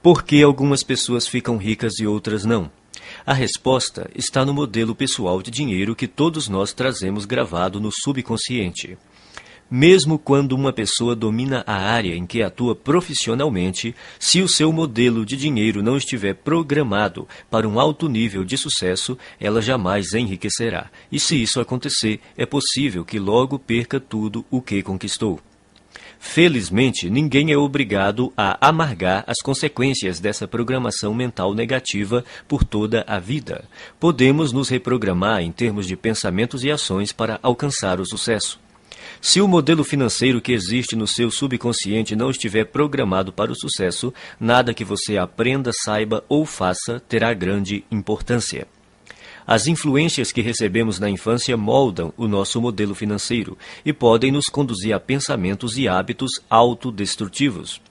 Por que algumas pessoas ficam ricas e outras não? A resposta está no modelo pessoal de dinheiro que todos nós trazemos gravado no subconsciente. Mesmo quando uma pessoa domina a área em que atua profissionalmente, se o seu modelo de dinheiro não estiver programado para um alto nível de sucesso, ela jamais enriquecerá. E se isso acontecer, é possível que logo perca tudo o que conquistou. Felizmente, ninguém é obrigado a amargar as consequências dessa programação mental negativa por toda a vida. Podemos nos reprogramar em termos de pensamentos e ações para alcançar o sucesso. Se o modelo financeiro que existe no seu subconsciente não estiver programado para o sucesso, nada que você aprenda, saiba ou faça terá grande importância. As influências que recebemos na infância moldam o nosso modelo financeiro e podem nos conduzir a pensamentos e hábitos autodestrutivos.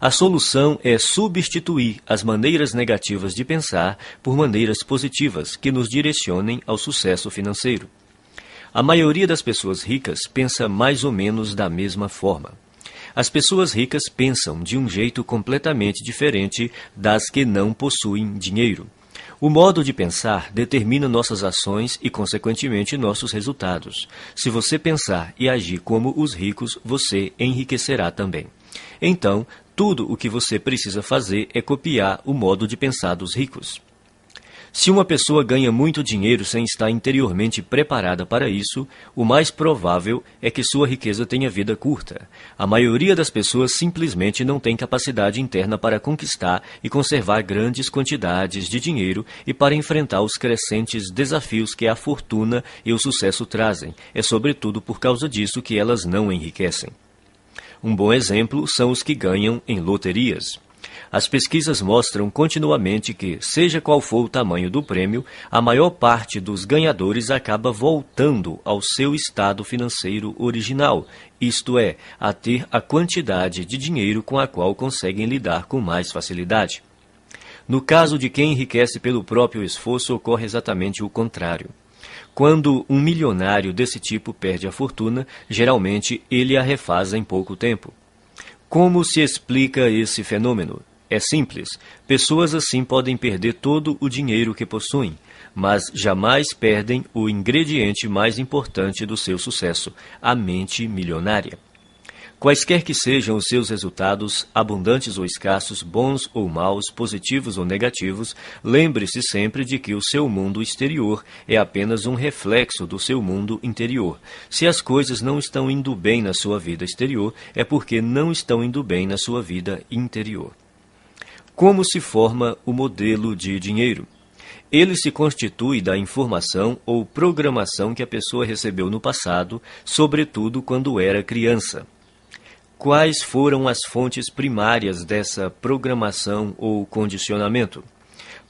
A solução é substituir as maneiras negativas de pensar por maneiras positivas que nos direcionem ao sucesso financeiro. A maioria das pessoas ricas pensa mais ou menos da mesma forma. As pessoas ricas pensam de um jeito completamente diferente das que não possuem dinheiro. O modo de pensar determina nossas ações e, consequentemente, nossos resultados. Se você pensar e agir como os ricos, você enriquecerá também. Então, tudo o que você precisa fazer é copiar o modo de pensar dos ricos. Se uma pessoa ganha muito dinheiro sem estar interiormente preparada para isso, o mais provável é que sua riqueza tenha vida curta. A maioria das pessoas simplesmente não tem capacidade interna para conquistar e conservar grandes quantidades de dinheiro e para enfrentar os crescentes desafios que a fortuna e o sucesso trazem. É sobretudo por causa disso que elas não enriquecem. Um bom exemplo são os que ganham em loterias. As pesquisas mostram continuamente que, seja qual for o tamanho do prêmio, a maior parte dos ganhadores acaba voltando ao seu estado financeiro original, isto é, a ter a quantidade de dinheiro com a qual conseguem lidar com mais facilidade. No caso de quem enriquece pelo próprio esforço, ocorre exatamente o contrário. Quando um milionário desse tipo perde a fortuna, geralmente ele a refaz em pouco tempo. Como se explica esse fenômeno? É simples. Pessoas assim podem perder todo o dinheiro que possuem, mas jamais perdem o ingrediente mais importante do seu sucesso, a mente milionária. Quaisquer que sejam os seus resultados, abundantes ou escassos, bons ou maus, positivos ou negativos, lembre-se sempre de que o seu mundo exterior é apenas um reflexo do seu mundo interior. Se as coisas não estão indo bem na sua vida exterior, é porque não estão indo bem na sua vida interior. Como se forma o modelo de dinheiro? Ele se constitui da informação ou programação que a pessoa recebeu no passado, sobretudo quando era criança. Quais foram as fontes primárias dessa programação ou condicionamento?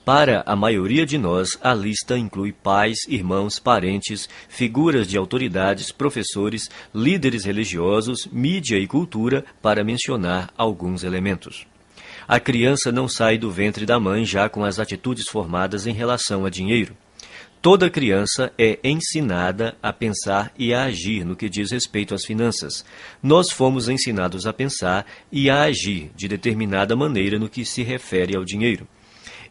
Para a maioria de nós, a lista inclui pais, irmãos, parentes, figuras de autoridades, professores, líderes religiosos, mídia e cultura, para mencionar alguns elementos. A criança não sai do ventre da mãe já com as atitudes formadas em relação a dinheiro. Toda criança é ensinada a pensar e a agir no que diz respeito às finanças. Nós fomos ensinados a pensar e a agir de determinada maneira no que se refere ao dinheiro.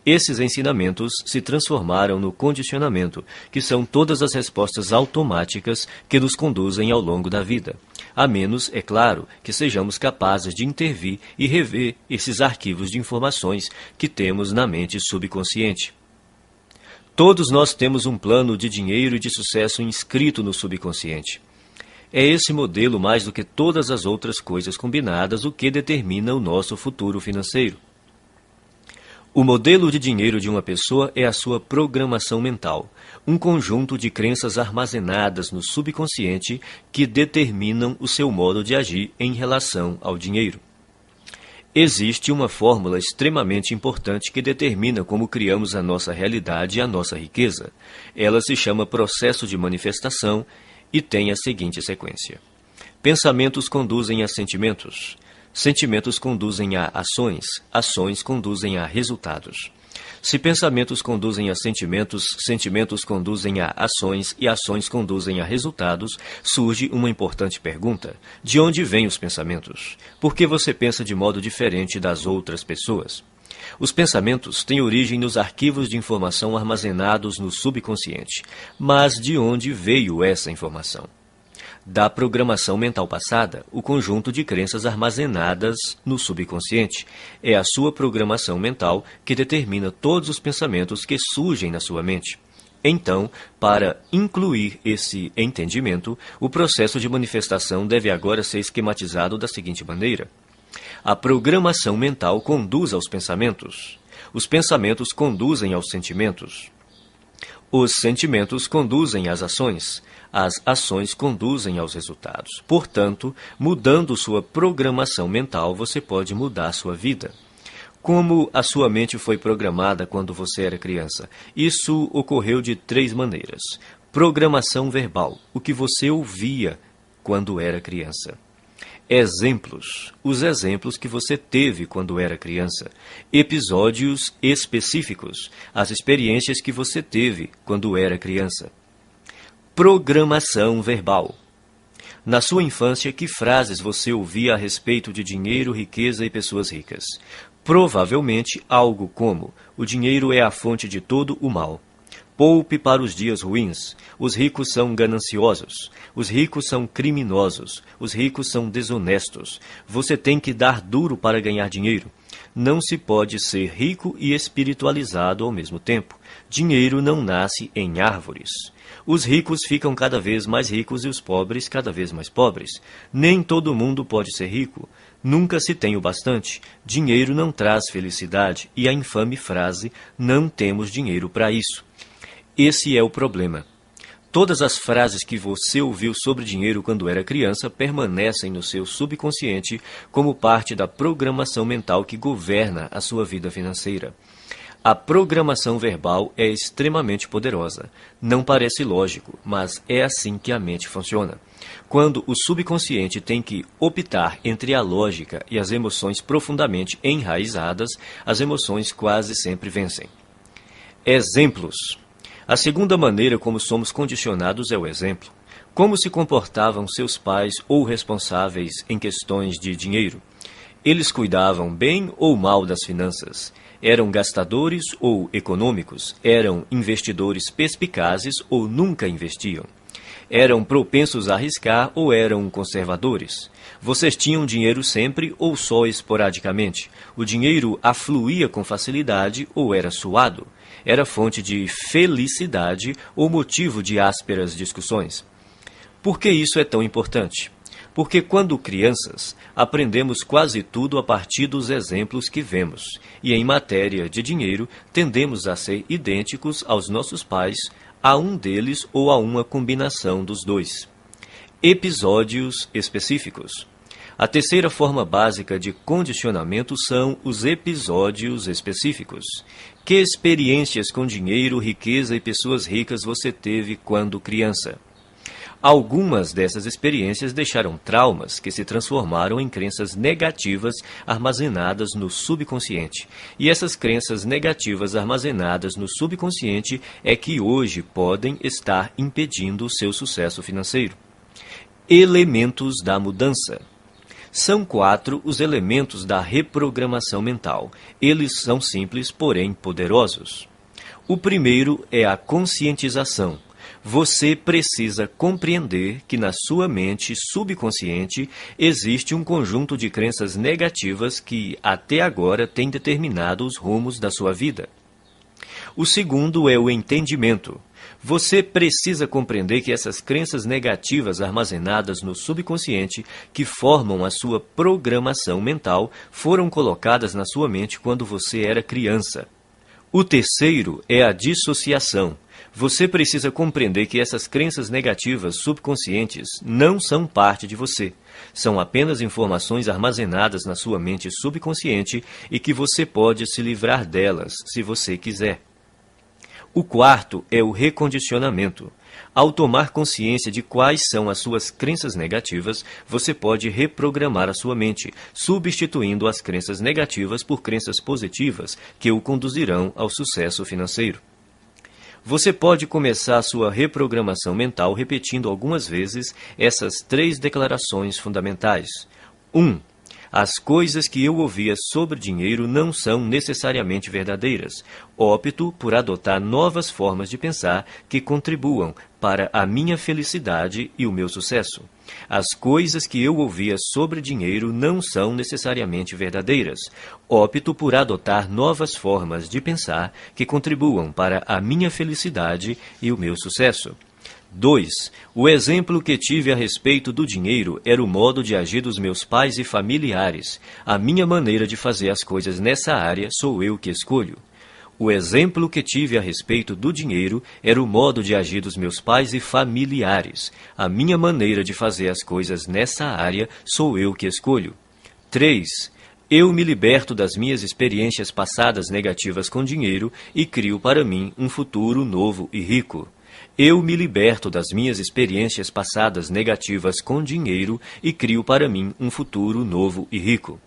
Esses ensinamentos se transformaram no condicionamento, que são todas as respostas automáticas que nos conduzem ao longo da vida. A menos, é claro, que sejamos capazes de intervir e rever esses arquivos de informações que temos na mente subconsciente. Todos nós temos um plano de dinheiro e de sucesso inscrito no subconsciente. É esse modelo, mais do que todas as outras coisas combinadas, o que determina o nosso futuro financeiro. O modelo de dinheiro de uma pessoa é a sua programação mental, um conjunto de crenças armazenadas no subconsciente que determinam o seu modo de agir em relação ao dinheiro. Existe uma fórmula extremamente importante que determina como criamos a nossa realidade e a nossa riqueza. Ela se chama processo de manifestação e tem a seguinte sequência. Pensamentos conduzem a sentimentos. Sentimentos conduzem a ações, ações conduzem a resultados. Se pensamentos conduzem a sentimentos, sentimentos conduzem a ações e ações conduzem a resultados, surge uma importante pergunta. De onde vêm os pensamentos? Por que você pensa de modo diferente das outras pessoas? Os pensamentos têm origem nos arquivos de informação armazenados no subconsciente. Mas de onde veio essa informação? Da programação mental passada, o conjunto de crenças armazenadas no subconsciente. É a sua programação mental que determina todos os pensamentos que surgem na sua mente. Então, para incluir esse entendimento, o processo de manifestação deve agora ser esquematizado da seguinte maneira. A programação mental conduz aos pensamentos. Os pensamentos conduzem aos sentimentos. Os sentimentos conduzem às ações. As ações conduzem aos resultados. Portanto, mudando sua programação mental, você pode mudar sua vida. Como a sua mente foi programada quando você era criança? Isso ocorreu de 3 maneiras. Programação verbal, o que você ouvia quando era criança. Exemplos, os exemplos que você teve quando era criança. Episódios específicos, as experiências que você teve quando era criança. Programação verbal. Na sua infância, que frases você ouvia a respeito de dinheiro, riqueza e pessoas ricas? Provavelmente algo como: o dinheiro é a fonte de todo o mal. Poupe para os dias ruins. Os ricos são gananciosos. Os ricos são criminosos. Os ricos são desonestos. Você tem que dar duro para ganhar dinheiro. Não se pode ser rico e espiritualizado ao mesmo tempo. Dinheiro não nasce em árvores. Os ricos ficam cada vez mais ricos e os pobres cada vez mais pobres. Nem todo mundo pode ser rico. Nunca se tem o bastante. Dinheiro não traz felicidade. E a infame frase: não temos dinheiro para isso. Esse é o problema. Todas as frases que você ouviu sobre dinheiro quando era criança permanecem no seu subconsciente como parte da programação mental que governa a sua vida financeira. A programação verbal é extremamente poderosa. Não parece lógico, mas é assim que a mente funciona. Quando o subconsciente tem que optar entre a lógica e as emoções profundamente enraizadas, as emoções quase sempre vencem. Exemplos. A segunda maneira como somos condicionados é o exemplo. Como se comportavam seus pais ou responsáveis em questões de dinheiro? Eles cuidavam bem ou mal das finanças? Eram gastadores ou econômicos? Eram investidores perspicazes ou nunca investiam? Eram propensos a arriscar ou eram conservadores? Vocês tinham dinheiro sempre ou só esporadicamente? O dinheiro afluía com facilidade ou era suado? Era fonte de felicidade ou motivo de ásperas discussões? Por que isso é tão importante? Porque quando crianças, aprendemos quase tudo a partir dos exemplos que vemos, e em matéria de dinheiro, tendemos a ser idênticos aos nossos pais, a um deles ou a uma combinação dos dois. Episódios específicos. A terceira forma básica de condicionamento são os episódios específicos. Que experiências com dinheiro, riqueza e pessoas ricas você teve quando criança? Algumas dessas experiências deixaram traumas que se transformaram em crenças negativas armazenadas no subconsciente. E essas crenças negativas armazenadas no subconsciente é que hoje podem estar impedindo o seu sucesso financeiro. Elementos da mudança. São 4 os elementos da reprogramação mental. Eles são simples, porém poderosos. O primeiro é a conscientização. Você precisa compreender que na sua mente subconsciente existe um conjunto de crenças negativas que até agora têm determinado os rumos da sua vida. O segundo é o entendimento. Você precisa compreender que essas crenças negativas armazenadas no subconsciente, que formam a sua programação mental, foram colocadas na sua mente quando você era criança. O terceiro é a dissociação. Você precisa compreender que essas crenças negativas subconscientes não são parte de você. São apenas informações armazenadas na sua mente subconsciente e que você pode se livrar delas, se você quiser. O quarto é o recondicionamento. Ao tomar consciência de quais são as suas crenças negativas, você pode reprogramar a sua mente, substituindo as crenças negativas por crenças positivas que o conduzirão ao sucesso financeiro. Você pode começar a sua reprogramação mental repetindo algumas vezes essas 3 declarações fundamentais. 1. As coisas que eu ouvia sobre dinheiro não são necessariamente verdadeiras. Opto por adotar novas formas de pensar que contribuam para a minha felicidade e o meu sucesso. As coisas que eu ouvia sobre dinheiro não são necessariamente verdadeiras. Opto por adotar novas formas de pensar que contribuam para a minha felicidade e o meu sucesso. 2. O exemplo que tive a respeito do dinheiro era o modo de agir dos meus pais e familiares. A minha maneira de fazer as coisas nessa área sou eu que escolho. O exemplo que tive a respeito do dinheiro era o modo de agir dos meus pais e familiares. A minha maneira de fazer as coisas nessa área sou eu que escolho. 3. Eu me liberto das minhas experiências passadas negativas com dinheiro e crio para mim um futuro novo e rico. Eu me liberto das minhas experiências passadas negativas com dinheiro e crio para mim um futuro novo e rico.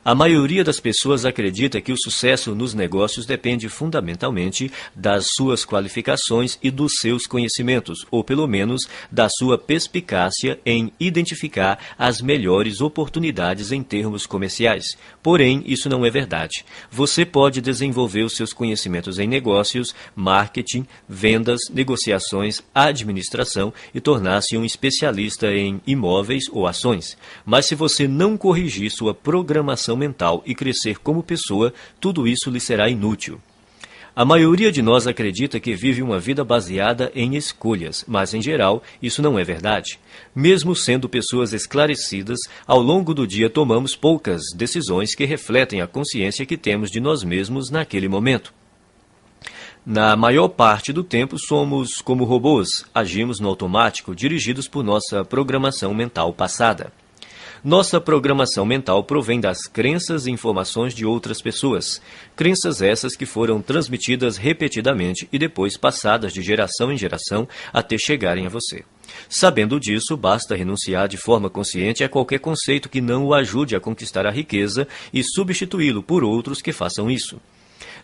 A maioria das pessoas acredita que o sucesso nos negócios depende fundamentalmente das suas qualificações e dos seus conhecimentos, ou pelo menos da sua perspicácia em identificar as melhores oportunidades em termos comerciais. Porém, isso não é verdade. Você pode desenvolver os seus conhecimentos em negócios, marketing, vendas, negociações, administração e tornar-se um especialista em imóveis ou ações. Mas se você não corrigir sua programação mental e crescer como pessoa, tudo isso lhe será inútil. A maioria de nós acredita que vive uma vida baseada em escolhas, mas em geral isso não é verdade. Mesmo sendo pessoas esclarecidas, ao longo do dia tomamos poucas decisões que refletem a consciência que temos de nós mesmos naquele momento. Na maior parte do tempo somos como robôs, agimos no automático, dirigidos por nossa programação mental passada. Nossa programação mental provém das crenças e informações de outras pessoas. Crenças essas que foram transmitidas repetidamente e depois passadas de geração em geração até chegarem a você. Sabendo disso, basta renunciar de forma consciente a qualquer conceito que não o ajude a conquistar a riqueza e substituí-lo por outros que façam isso.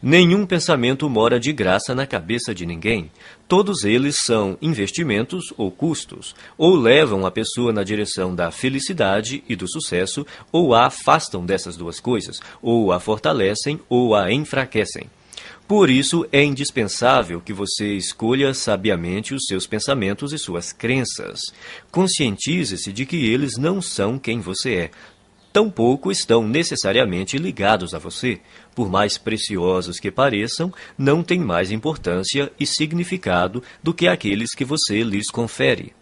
Nenhum pensamento mora de graça na cabeça de ninguém. Todos eles são investimentos ou custos, ou levam a pessoa na direção da felicidade e do sucesso, ou a afastam dessas duas coisas, ou a fortalecem ou a enfraquecem. Por isso, é indispensável que você escolha sabiamente os seus pensamentos e suas crenças. Conscientize-se de que eles não são quem você é. Tampouco estão necessariamente ligados a você. Por mais preciosos que pareçam, não têm mais importância e significado do que aqueles que você lhes confere.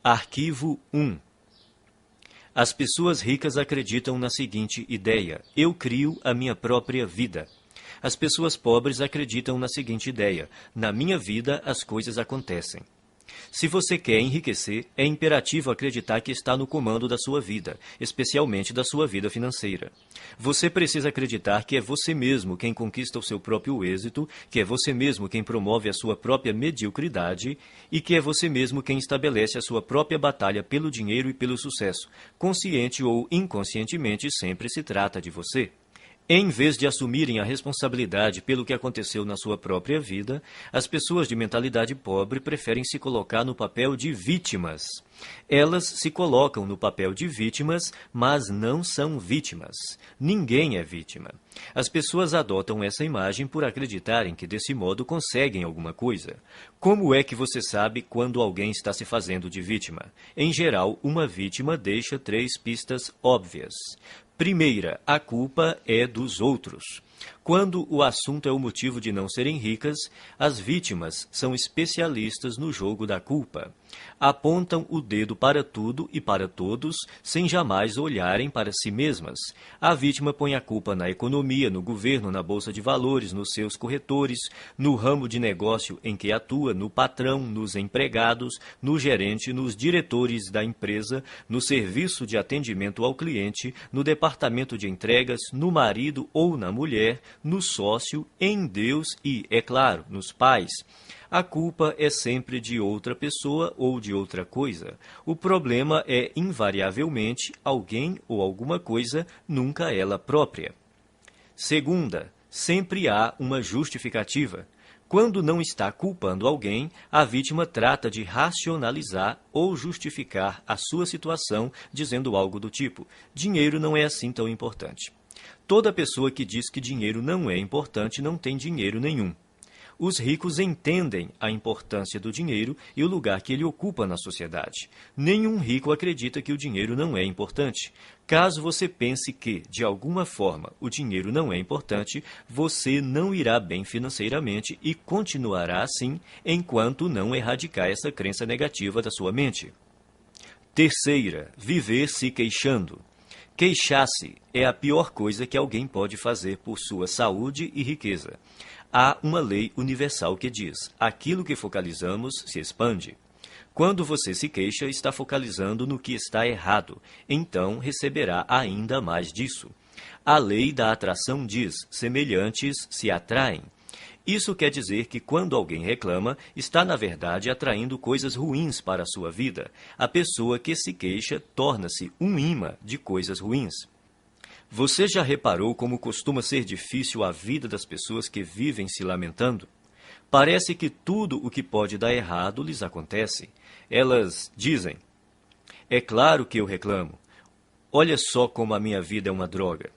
Arquivo 1. As pessoas ricas acreditam na seguinte ideia: eu crio a minha própria vida. As pessoas pobres acreditam na seguinte ideia: na minha vida as coisas acontecem. Se você quer enriquecer, é imperativo acreditar que está no comando da sua vida, especialmente da sua vida financeira. Você precisa acreditar que é você mesmo quem conquista o seu próprio êxito, que é você mesmo quem promove a sua própria mediocridade e que é você mesmo quem estabelece a sua própria batalha pelo dinheiro e pelo sucesso. Consciente ou inconscientemente, sempre se trata de você. Em vez de assumirem a responsabilidade pelo que aconteceu na sua própria vida, as pessoas de mentalidade pobre preferem se colocar no papel de vítimas. Elas se colocam no papel de vítimas, mas não são vítimas. Ninguém é vítima. As pessoas adotam essa imagem por acreditarem que desse modo conseguem alguma coisa. Como é que você sabe quando alguém está se fazendo de vítima? Em geral, uma vítima deixa 3 pistas óbvias. Primeira, a culpa é dos outros. Quando o assunto é o motivo de não serem ricas, as vítimas são especialistas no jogo da culpa. Apontam o dedo para tudo e para todos, sem jamais olharem para si mesmas. A vítima põe a culpa na economia, no governo, na bolsa de valores, nos seus corretores, no ramo de negócio em que atua, no patrão, nos empregados, no gerente, nos diretores da empresa, no serviço de atendimento ao cliente, no departamento de entregas, no marido ou na mulher, no sócio, em Deus e, é claro, nos pais. A culpa é sempre de outra pessoa ou de outra coisa. O problema é, invariavelmente, alguém ou alguma coisa, nunca ela própria. Segunda, sempre há uma justificativa. Quando não está culpando alguém, a vítima trata de racionalizar ou justificar a sua situação, dizendo algo do tipo: dinheiro não é assim tão importante. Toda pessoa que diz que dinheiro não é importante não tem dinheiro nenhum. Os ricos entendem a importância do dinheiro e o lugar que ele ocupa na sociedade. Nenhum rico acredita que o dinheiro não é importante. Caso você pense que, de alguma forma, o dinheiro não é importante, você não irá bem financeiramente e continuará assim enquanto não erradicar essa crença negativa da sua mente. Terceira, viver se queixando. Queixar-se é a pior coisa que alguém pode fazer por sua saúde e riqueza. Há uma lei universal que diz: aquilo que focalizamos se expande. Quando você se queixa, está focalizando no que está errado, então receberá ainda mais disso. A lei da atração diz: semelhantes se atraem. Isso quer dizer que quando alguém reclama, está na verdade atraindo coisas ruins para a sua vida. A pessoa que se queixa torna-se um imã de coisas ruins. Você já reparou como costuma ser difícil a vida das pessoas que vivem se lamentando? Parece que tudo o que pode dar errado lhes acontece. Elas dizem: é claro que eu reclamo. Olha só como a minha vida é uma droga.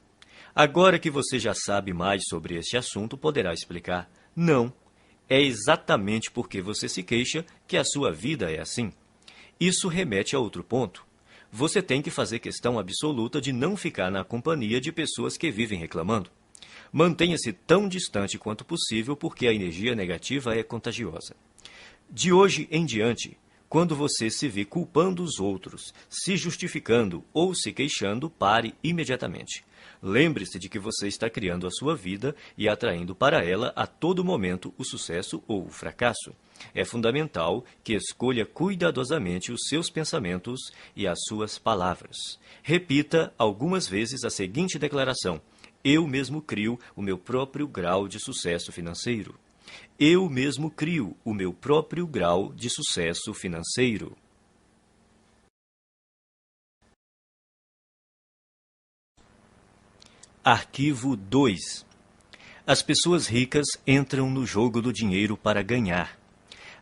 Agora que você já sabe mais sobre este assunto, poderá explicar: não, é exatamente porque você se queixa que a sua vida é assim. Isso remete a outro ponto. Você tem que fazer questão absoluta de não ficar na companhia de pessoas que vivem reclamando. Mantenha-se tão distante quanto possível porque a energia negativa é contagiosa. De hoje em diante, quando você se vê culpando os outros, se justificando ou se queixando, pare imediatamente. Lembre-se de que você está criando a sua vida e atraindo para ela a todo momento o sucesso ou o fracasso. É fundamental que escolha cuidadosamente os seus pensamentos e as suas palavras. Repita algumas vezes a seguinte declaração: eu mesmo crio o meu próprio grau de sucesso financeiro. Eu mesmo crio o meu próprio grau de sucesso financeiro. Arquivo 2. As pessoas ricas entram no jogo do dinheiro para ganhar.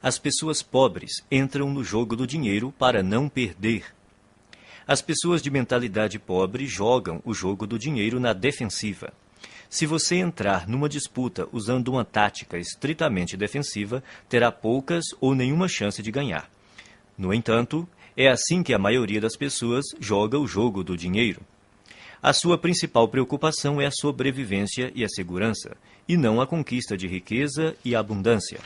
As pessoas pobres entram no jogo do dinheiro para não perder. As pessoas de mentalidade pobre jogam o jogo do dinheiro na defensiva. Se você entrar numa disputa usando uma tática estritamente defensiva, terá poucas ou nenhuma chance de ganhar. No entanto, é assim que a maioria das pessoas joga o jogo do dinheiro. A sua principal preocupação é a sobrevivência e a segurança, e não a conquista de riqueza e abundância.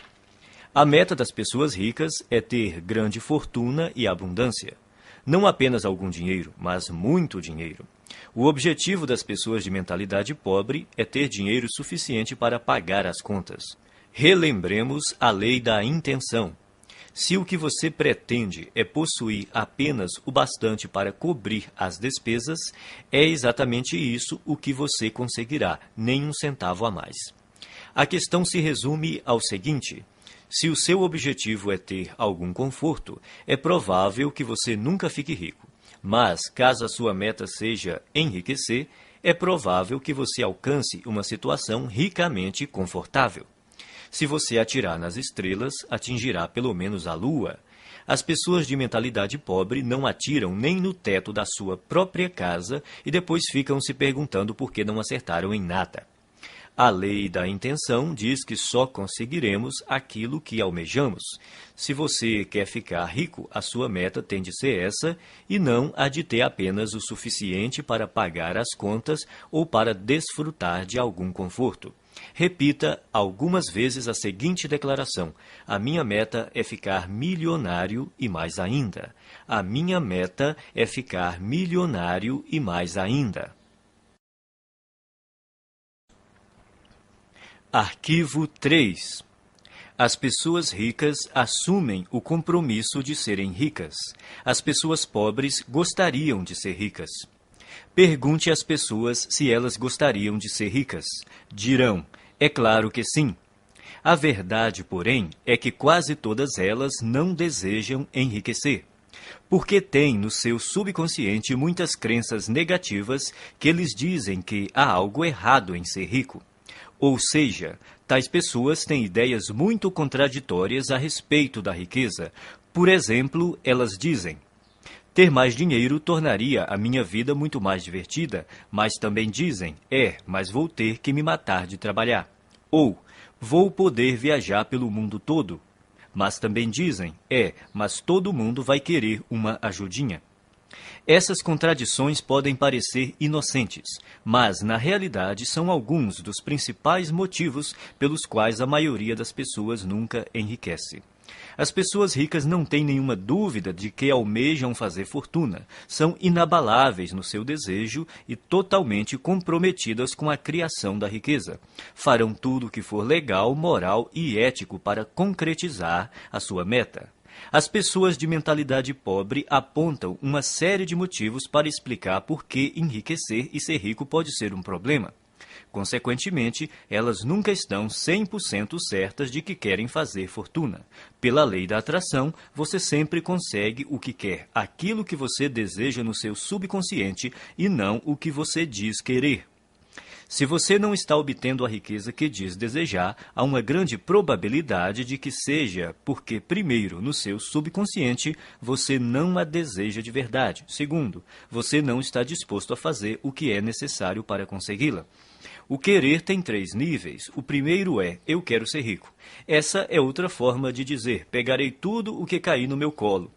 A meta das pessoas ricas é ter grande fortuna e abundância. Não apenas algum dinheiro, mas muito dinheiro. O objetivo das pessoas de mentalidade pobre é ter dinheiro suficiente para pagar as contas. Relembremos a lei da intenção. Se o que você pretende é possuir apenas o bastante para cobrir as despesas, é exatamente isso o que você conseguirá, nem um centavo a mais. A questão se resume ao seguinte: se o seu objetivo é ter algum conforto, é provável que você nunca fique rico. Mas, caso a sua meta seja enriquecer, é provável que você alcance uma situação ricamente confortável. Se você atirar nas estrelas, atingirá pelo menos a lua. As pessoas de mentalidade pobre não atiram nem no teto da sua própria casa e depois ficam se perguntando por que não acertaram em nada. A lei da intenção diz que só conseguiremos aquilo que almejamos. Se você quer ficar rico, a sua meta tem de ser essa e não a de ter apenas o suficiente para pagar as contas ou para desfrutar de algum conforto. Repita algumas vezes a seguinte declaração: a minha meta é ficar milionário e mais ainda. A minha meta é ficar milionário e mais ainda. Arquivo 3. As pessoas ricas assumem o compromisso de serem ricas. As pessoas pobres gostariam de ser ricas. Pergunte às pessoas se elas gostariam de ser ricas. Dirão: é claro que sim. A verdade, porém, é que quase todas elas não desejam enriquecer, porque têm no seu subconsciente muitas crenças negativas que lhes dizem que há algo errado em ser rico. Ou seja, Tais pessoas têm ideias muito contraditórias a respeito da riqueza. Por exemplo, elas dizem: ter mais dinheiro tornaria a minha vida muito mais divertida, mas também dizem: mas vou ter que me matar de trabalhar. Ou, vou poder viajar pelo mundo todo. Mas também dizem: mas todo mundo vai querer uma ajudinha. Essas contradições podem parecer inocentes, mas na realidade são alguns dos principais motivos pelos quais a maioria das pessoas nunca enriquece. As pessoas ricas não têm nenhuma dúvida de que almejam fazer fortuna, são inabaláveis no seu desejo e totalmente comprometidas com a criação da riqueza. Farão tudo o que for legal, moral e ético para concretizar a sua meta. As pessoas de mentalidade pobre apontam uma série de motivos para explicar por que enriquecer e ser rico pode ser um problema. Consequentemente, elas nunca estão 100% certas de que querem fazer fortuna. Pela lei da atração, você sempre consegue o que quer, aquilo que você deseja no seu subconsciente e não o que você diz querer. Se você não está obtendo a riqueza que diz desejar, há uma grande probabilidade de que seja porque, primeiro, no seu subconsciente, você não a deseja de verdade. Segundo, você não está disposto a fazer o que é necessário para consegui-la. O querer tem 3 níveis. O primeiro é: eu quero ser rico. Essa é outra forma de dizer: pegarei tudo o que cair no meu colo.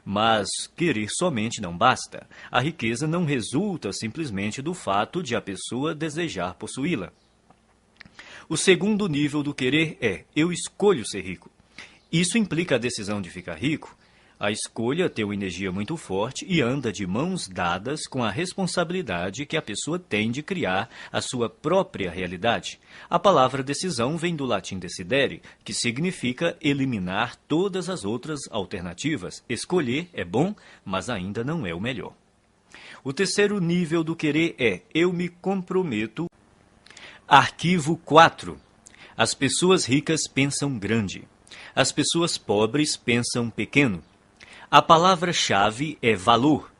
Mas querer somente não basta. A riqueza não resulta simplesmente do fato de a pessoa desejar possuí-la. O segundo nível do querer é: eu escolho ser rico. Isso implica a decisão de ficar rico. A escolha tem uma energia muito forte e anda de mãos dadas com a responsabilidade que a pessoa tem de criar a sua própria realidade. A palavra decisão vem do latim decidere, que significa eliminar todas as outras alternativas. Escolher é bom, mas ainda não é o melhor. O terceiro nível do querer é: eu me comprometo. Arquivo 4. As pessoas ricas pensam grande. As pessoas pobres pensam pequeno. A palavra-chave é valor,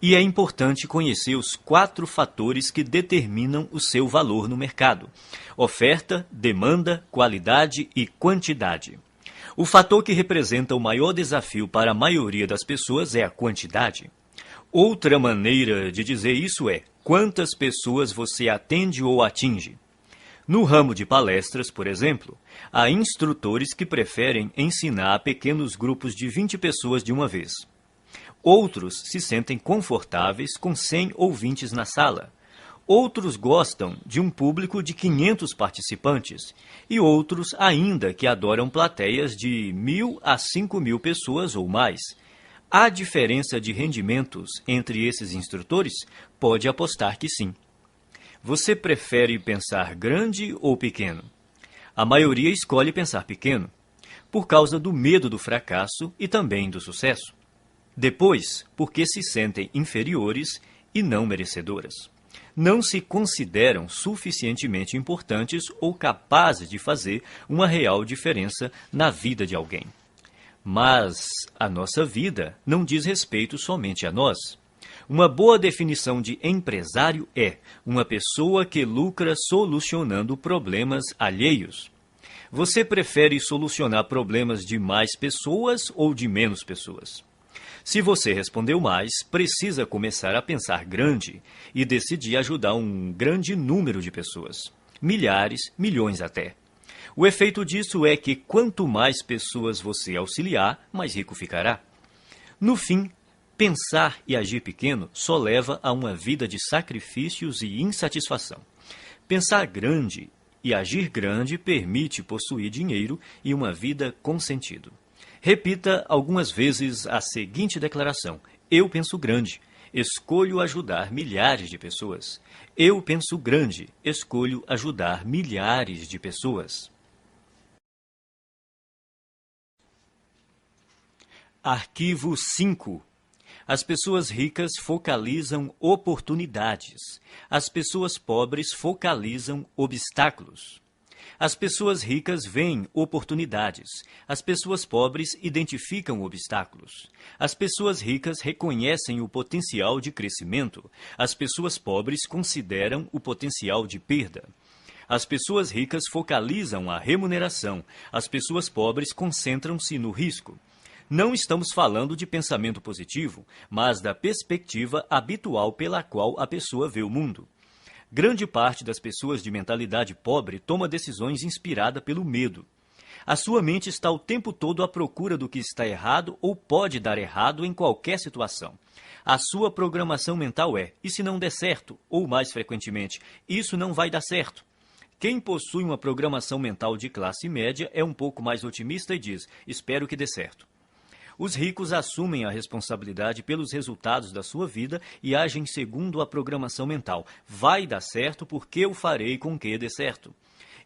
e é importante conhecer os 4 fatores que determinam o seu valor no mercado: oferta, demanda, qualidade e quantidade. O fator que representa o maior desafio para a maioria das pessoas é a quantidade. Outra maneira de dizer isso é: quantas pessoas você atende ou atinge. No ramo de palestras, por exemplo, há instrutores que preferem ensinar a pequenos grupos de 20 pessoas de uma vez. Outros se sentem confortáveis com 100 ouvintes na sala. Outros gostam de um público de 500 participantes. E outros ainda que adoram plateias de 1.000 a 5.000 pessoas ou mais. Há diferença de rendimentos entre esses instrutores? Pode apostar que sim. Você prefere pensar grande ou pequeno? A maioria escolhe pensar pequeno, por causa do medo do fracasso e também do sucesso. Depois, porque se sentem inferiores e não merecedoras. Não se consideram suficientemente importantes ou capazes de fazer uma real diferença na vida de alguém. Mas a nossa vida não diz respeito somente a nós. Uma boa definição de empresário é uma pessoa que lucra solucionando problemas alheios. Você prefere solucionar problemas de mais pessoas ou de menos pessoas? Se você respondeu mais, precisa começar a pensar grande e decidir ajudar um grande número de pessoas. Milhares, milhões até. O efeito disso é que quanto mais pessoas você auxiliar, mais rico ficará. No fim, pensar e agir pequeno só leva a uma vida de sacrifícios e insatisfação. Pensar grande e agir grande permite possuir dinheiro e uma vida com sentido. Repita algumas vezes a seguinte declaração: eu penso grande, escolho ajudar milhares de pessoas. Eu penso grande, escolho ajudar milhares de pessoas. Arquivo 5. As pessoas ricas focalizam oportunidades. As pessoas pobres focalizam obstáculos. As pessoas ricas veem oportunidades. As pessoas pobres identificam obstáculos. As pessoas ricas reconhecem o potencial de crescimento. As pessoas pobres consideram o potencial de perda. As pessoas ricas focalizam a remuneração, as pessoas pobres concentram-se no risco. Não estamos falando de pensamento positivo, mas da perspectiva habitual pela qual a pessoa vê o mundo. Grande parte das pessoas de mentalidade pobre toma decisões inspirada pelo medo. A sua mente está o tempo todo à procura do que está errado ou pode dar errado em qualquer situação. A sua programação mental é, e se não der certo? Ou mais frequentemente, isso não vai dar certo. Quem possui uma programação mental de classe média é um pouco mais otimista e diz, espero que dê certo. Os ricos assumem a responsabilidade pelos resultados da sua vida e agem segundo a programação mental. Vai dar certo porque eu farei com que dê certo.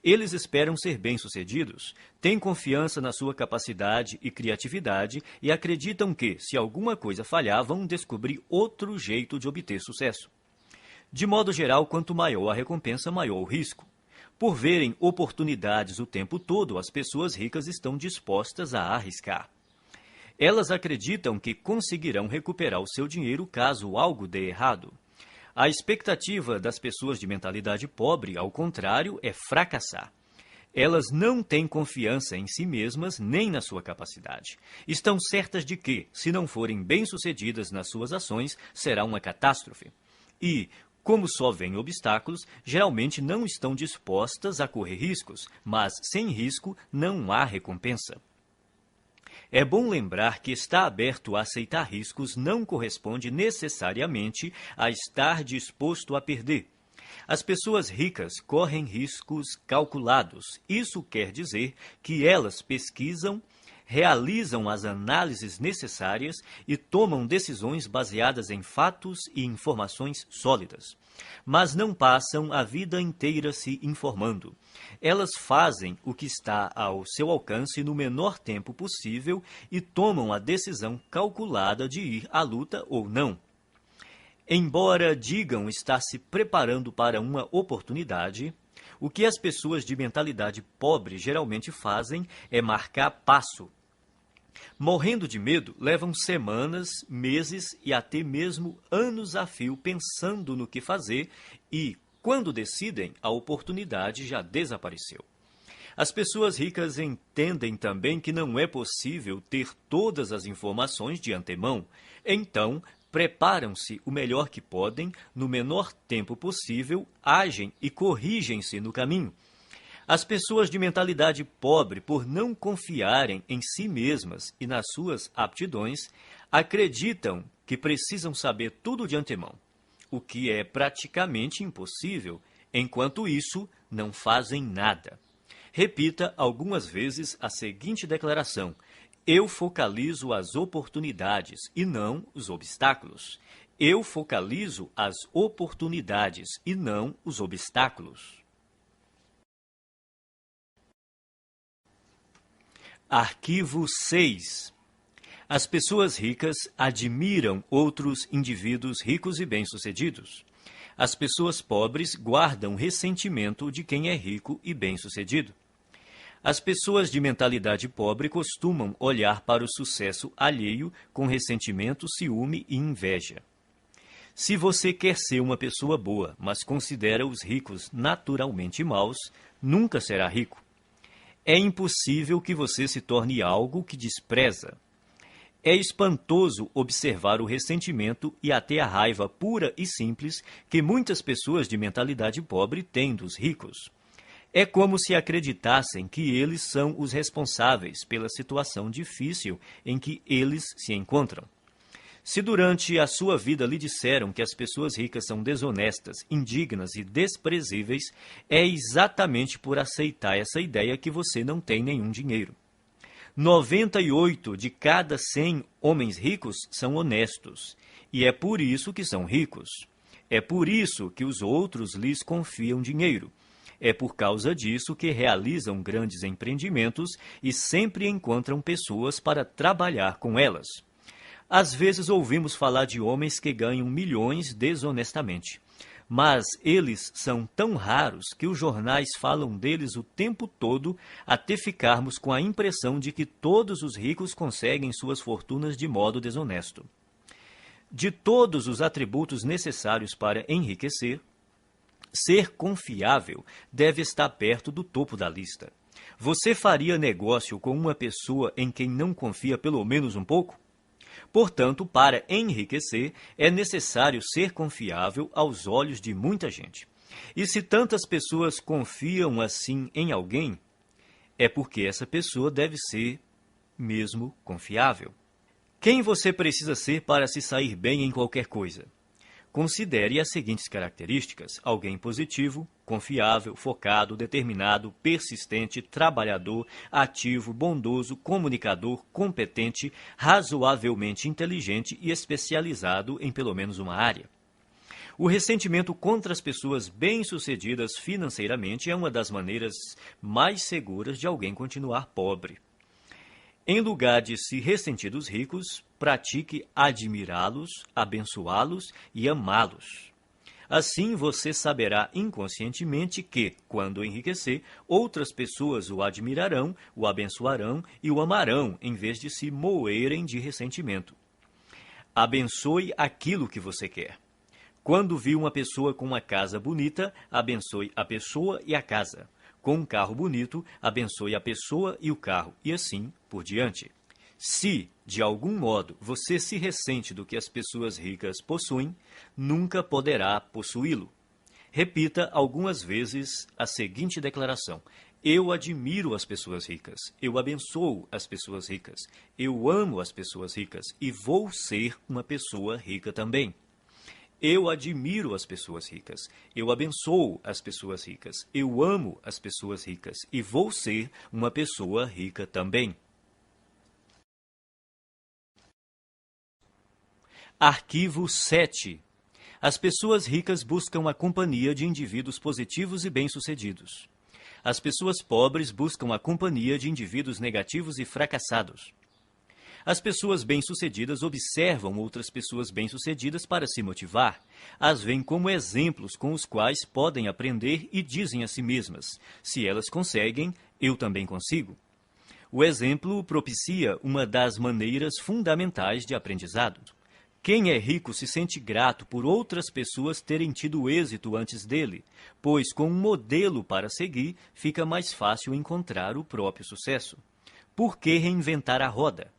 Eles esperam ser bem-sucedidos, têm confiança na sua capacidade e criatividade e acreditam que, se alguma coisa falhar, vão descobrir outro jeito de obter sucesso. De modo geral, quanto maior a recompensa, maior o risco. Por verem oportunidades o tempo todo, as pessoas ricas estão dispostas a arriscar. Elas acreditam que conseguirão recuperar o seu dinheiro caso algo dê errado. A expectativa das pessoas de mentalidade pobre, ao contrário, é fracassar. Elas não têm confiança em si mesmas nem na sua capacidade. Estão certas de que, se não forem bem-sucedidas nas suas ações, será uma catástrofe. E, como só veem obstáculos, geralmente não estão dispostas a correr riscos, mas sem risco não há recompensa. É bom lembrar que estar aberto a aceitar riscos não corresponde necessariamente a estar disposto a perder. As pessoas ricas correm riscos calculados. Isso quer dizer que elas pesquisam, realizam as análises necessárias e tomam decisões baseadas em fatos e informações sólidas. Mas não passam a vida inteira se informando. Elas fazem o que está ao seu alcance no menor tempo possível e tomam a decisão calculada de ir à luta ou não. Embora digam estar se preparando para uma oportunidade, o que as pessoas de mentalidade pobre geralmente fazem é marcar passo. Morrendo de medo, levam semanas, meses e até mesmo anos a fio pensando no que fazer e, quando decidem, a oportunidade já desapareceu. As pessoas ricas entendem também que não é possível ter todas as informações de antemão, então preparam-se o melhor que podem, no menor tempo possível, agem e corrigem-se no caminho. As pessoas de mentalidade pobre, por não confiarem em si mesmas e nas suas aptidões, acreditam que precisam saber tudo de antemão, o que é praticamente impossível. Enquanto isso, não fazem nada. Repita algumas vezes a seguinte declaração: eu focalizo as oportunidades e não os obstáculos. Eu focalizo as oportunidades e não os obstáculos. Arquivo 6. As pessoas ricas admiram outros indivíduos ricos e bem-sucedidos. As pessoas pobres guardam ressentimento de quem é rico e bem-sucedido. As pessoas de mentalidade pobre costumam olhar para o sucesso alheio com ressentimento, ciúme e inveja. Se você quer ser uma pessoa boa, mas considera os ricos naturalmente maus, nunca será rico. É impossível que você se torne algo que despreza. É espantoso observar o ressentimento e até a raiva pura e simples que muitas pessoas de mentalidade pobre têm dos ricos. É como se acreditassem que eles são os responsáveis pela situação difícil em que eles se encontram. Se durante a sua vida lhe disseram que as pessoas ricas são desonestas, indignas e desprezíveis, é exatamente por aceitar essa ideia que você não tem nenhum dinheiro. 98 de cada 100 homens ricos são honestos, e é por isso que são ricos. É por isso que os outros lhes confiam dinheiro. É por causa disso que realizam grandes empreendimentos e sempre encontram pessoas para trabalhar com elas. Às vezes ouvimos falar de homens que ganham milhões desonestamente, mas eles são tão raros que os jornais falam deles o tempo todo até ficarmos com a impressão de que todos os ricos conseguem suas fortunas de modo desonesto. De todos os atributos necessários para enriquecer, Ser confiável deve estar perto do topo da lista. Você faria negócio com uma pessoa em quem não confia pelo menos um pouco? Portanto, para enriquecer, é necessário ser confiável aos olhos de muita gente. E se tantas pessoas confiam assim em alguém, é porque essa pessoa deve ser mesmo confiável. Quem você precisa ser para se sair bem em qualquer coisa? Considere as seguintes características: alguém positivo, confiável, focado, determinado, persistente, trabalhador, ativo, bondoso, comunicador, competente, razoavelmente inteligente e especializado em pelo menos uma área. O ressentimento contra as pessoas bem-sucedidas financeiramente é uma das maneiras mais seguras de alguém continuar pobre. Em lugar de se ressentir dos ricos, pratique admirá-los, abençoá-los e amá-los. Assim, você saberá inconscientemente que, quando enriquecer, outras pessoas o admirarão, o abençoarão e o amarão, em vez de se moerem de ressentimento. Abençoe aquilo que você quer. Quando vir uma pessoa com uma casa bonita, abençoe a pessoa e a casa. Com um carro bonito, abençoe a pessoa e o carro, e assim por diante. Se, de algum modo, você se ressente do que as pessoas ricas possuem, nunca poderá possuí-lo. Repita algumas vezes a seguinte declaração: eu admiro as pessoas ricas, eu abençoo as pessoas ricas, eu amo as pessoas ricas e vou ser uma pessoa rica também. Eu admiro as pessoas ricas, eu abençoo as pessoas ricas, eu amo as pessoas ricas e vou ser uma pessoa rica também. Arquivo 7. As pessoas ricas buscam a companhia de indivíduos positivos e bem-sucedidos. As pessoas pobres buscam a companhia de indivíduos negativos e fracassados. As pessoas bem-sucedidas observam outras pessoas bem-sucedidas para se motivar. As veem como exemplos com os quais podem aprender e dizem a si mesmas: se elas conseguem, eu também consigo. O exemplo propicia uma das maneiras fundamentais de aprendizado. Quem é rico se sente grato por outras pessoas terem tido êxito antes dele, pois com um modelo para seguir, fica mais fácil encontrar o próprio sucesso. Por que reinventar a roda?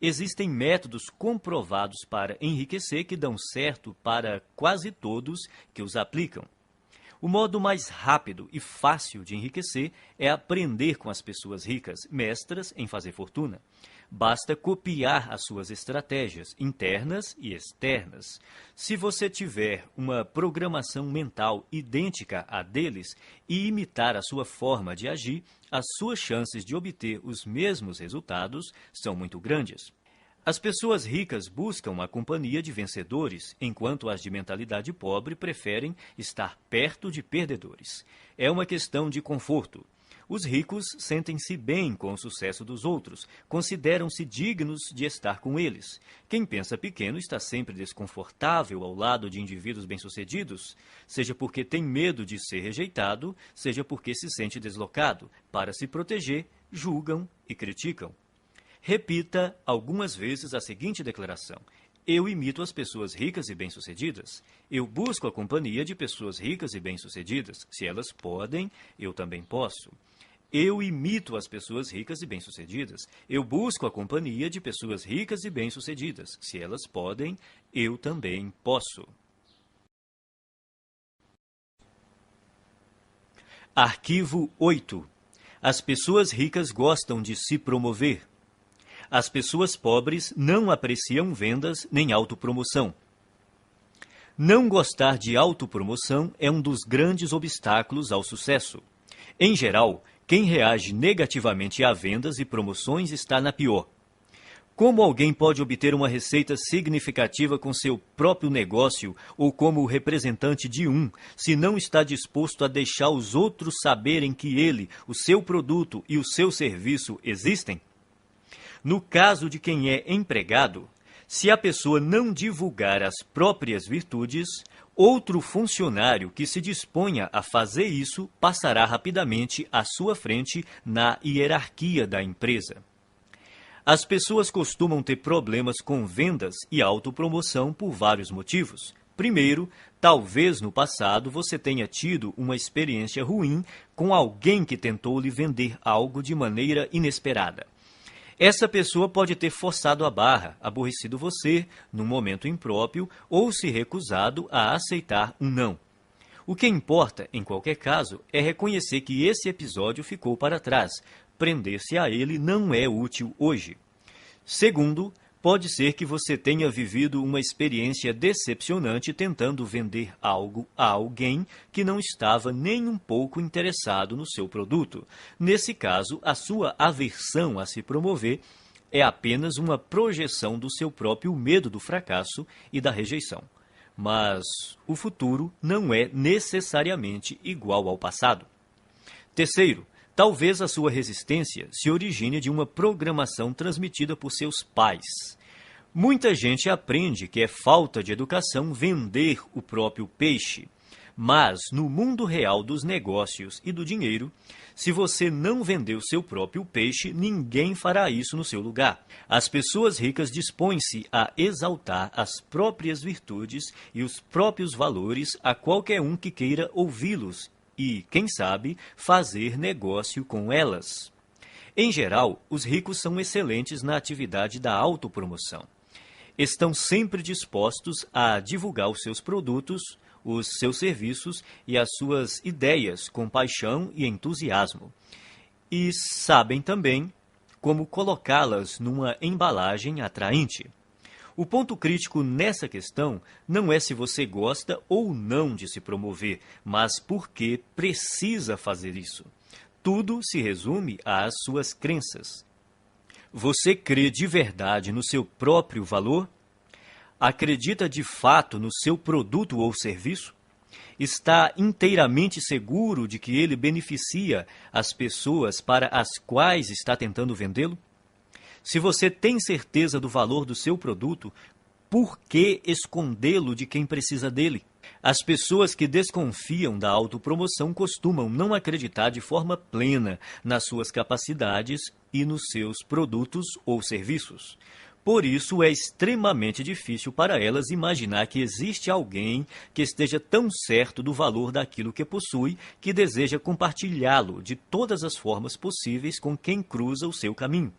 Existem métodos comprovados para enriquecer que dão certo para quase todos que os aplicam. O modo mais rápido e fácil de enriquecer é aprender com as pessoas ricas, mestras em fazer fortuna. Basta copiar as suas estratégias internas e externas. Se você tiver uma programação mental idêntica à deles e imitar a sua forma de agir, as suas chances de obter os mesmos resultados são muito grandes. As pessoas ricas buscam a companhia de vencedores, enquanto as de mentalidade pobre preferem estar perto de perdedores. É uma questão de conforto. Os ricos sentem-se bem com o sucesso dos outros, consideram-se dignos de estar com eles. Quem pensa pequeno está sempre desconfortável ao lado de indivíduos bem-sucedidos, seja porque tem medo de ser rejeitado, seja porque se sente deslocado. Para se proteger, julgam e criticam. Repita algumas vezes a seguinte declaração: eu imito as pessoas ricas e bem-sucedidas. Eu busco a companhia de pessoas ricas e bem-sucedidas. Se elas podem, eu também posso. Eu imito as pessoas ricas e bem-sucedidas. Eu busco a companhia de pessoas ricas e bem-sucedidas. Se elas podem, eu também posso. Arquivo 8. As pessoas ricas gostam de se promover. As pessoas pobres não apreciam vendas nem autopromoção. Não gostar de autopromoção é um dos grandes obstáculos ao sucesso. Em geral, quem reage negativamente a vendas e promoções está na pior. Como alguém pode obter uma receita significativa com seu próprio negócio ou como representante de um, se não está disposto a deixar os outros saberem que ele, o seu produto e o seu serviço existem? No caso de quem é empregado, se a pessoa não divulgar as próprias virtudes, outro funcionário que se disponha a fazer isso passará rapidamente à sua frente na hierarquia da empresa. As pessoas costumam ter problemas com vendas e autopromoção por vários motivos. Primeiro, talvez no passado você tenha tido uma experiência ruim com alguém que tentou lhe vender algo de maneira inesperada. Essa pessoa pode ter forçado a barra, aborrecido você num momento impróprio ou se recusado a aceitar um não. O que importa, em qualquer caso, é reconhecer que esse episódio ficou para trás. Prender-se a ele não é útil hoje. Segundo, pode ser que você tenha vivido uma experiência decepcionante tentando vender algo a alguém que não estava nem um pouco interessado no seu produto. Nesse caso, a sua aversão a se promover é apenas uma projeção do seu próprio medo do fracasso e da rejeição. Mas o futuro não é necessariamente igual ao passado. Terceiro, talvez a sua resistência se origine de uma programação transmitida por seus pais. Muita gente aprende que é falta de educação vender o próprio peixe. Mas, no mundo real dos negócios e do dinheiro, se você não vender o seu próprio peixe, ninguém fará isso no seu lugar. As pessoas ricas dispõem-se a exaltar as próprias virtudes e os próprios valores a qualquer um que queira ouvi-los e, quem sabe, fazer negócio com elas. Em geral, os ricos são excelentes na atividade da autopromoção. Estão sempre dispostos a divulgar os seus produtos, os seus serviços e as suas ideias com paixão e entusiasmo. E sabem também como colocá-las numa embalagem atraente. O ponto crítico nessa questão não é se você gosta ou não de se promover, mas por que precisa fazer isso. Tudo se resume às suas crenças. Você crê de verdade no seu próprio valor? Acredita de fato no seu produto ou serviço? Está inteiramente seguro de que ele beneficia as pessoas para as quais está tentando vendê-lo? Se você tem certeza do valor do seu produto, por que escondê-lo de quem precisa dele? As pessoas que desconfiam da autopromoção costumam não acreditar de forma plena nas suas capacidades e nos seus produtos ou serviços. Por isso, é extremamente difícil para elas imaginar que existe alguém que esteja tão certo do valor daquilo que possui que deseja compartilhá-lo de todas as formas possíveis com quem cruza o seu caminho.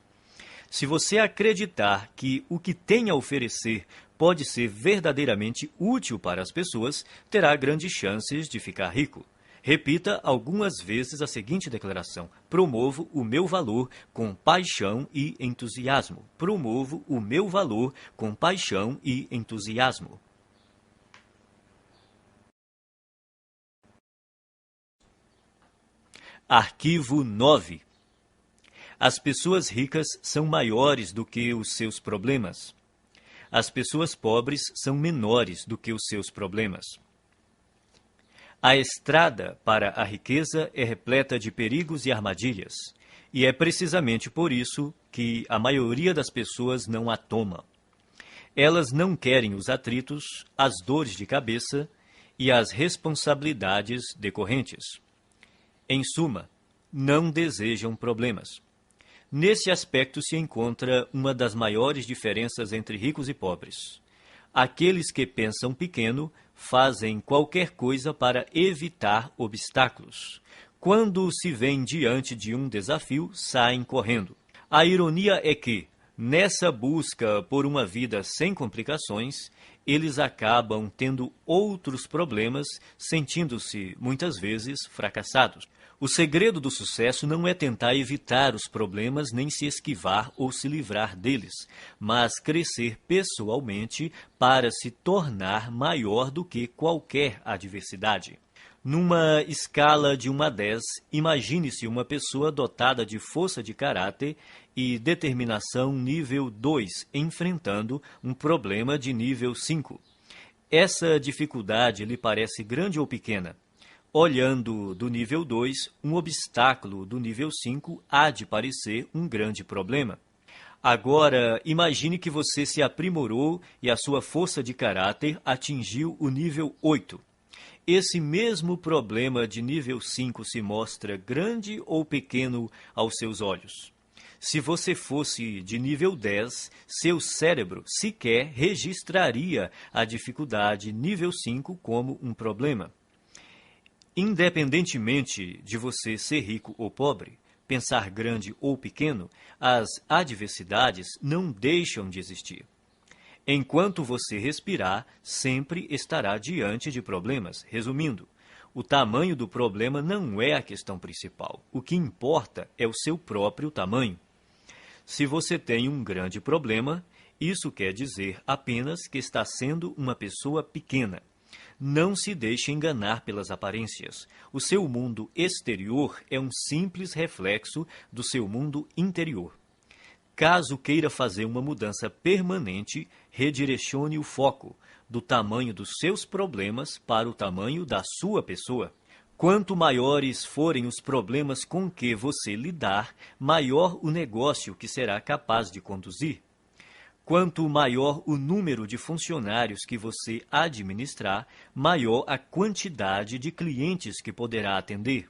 Se você acreditar que o que tem a oferecer pode ser verdadeiramente útil para as pessoas, terá grandes chances de ficar rico. Repita algumas vezes a seguinte declaração: promovo o meu valor com paixão e entusiasmo. Promovo o meu valor com paixão e entusiasmo. Arquivo 9. As pessoas ricas são maiores do que os seus problemas. As pessoas pobres são menores do que os seus problemas. A estrada para a riqueza é repleta de perigos e armadilhas, e é precisamente por isso que a maioria das pessoas não a toma. Elas não querem os atritos, as dores de cabeça e as responsabilidades decorrentes. Em suma, não desejam problemas. Nesse aspecto se encontra uma das maiores diferenças entre ricos e pobres. Aqueles que pensam pequeno fazem qualquer coisa para evitar obstáculos. Quando se veem diante de um desafio, saem correndo. A ironia é que, nessa busca por uma vida sem complicações, eles acabam tendo outros problemas, sentindo-se, muitas vezes, fracassados. O segredo do sucesso não é tentar evitar os problemas, nem se esquivar ou se livrar deles, mas crescer pessoalmente para se tornar maior do que qualquer adversidade. Numa escala de 1 a 10, imagine-se uma pessoa dotada de força de caráter e determinação nível 2, enfrentando um problema de nível 5. Essa dificuldade lhe parece grande ou pequena? Olhando do nível 2, um obstáculo do nível 5 há de parecer um grande problema. Agora, imagine que você se aprimorou e a sua força de caráter atingiu o nível 8. Esse mesmo problema de nível 5 se mostra grande ou pequeno aos seus olhos? Se você fosse de nível 10, seu cérebro sequer registraria a dificuldade nível 5 como um problema. Independentemente de você ser rico ou pobre, pensar grande ou pequeno, as adversidades não deixam de existir. Enquanto você respirar, sempre estará diante de problemas. Resumindo, o tamanho do problema não é a questão principal. O que importa é o seu próprio tamanho. Se você tem um grande problema, isso quer dizer apenas que está sendo uma pessoa pequena. Não se deixe enganar pelas aparências. O seu mundo exterior é um simples reflexo do seu mundo interior. Caso queira fazer uma mudança permanente, redirecione o foco do tamanho dos seus problemas para o tamanho da sua pessoa. Quanto maiores forem os problemas com que você lidar, maior o negócio que será capaz de conduzir. Quanto maior o número de funcionários que você administrar, maior a quantidade de clientes que poderá atender.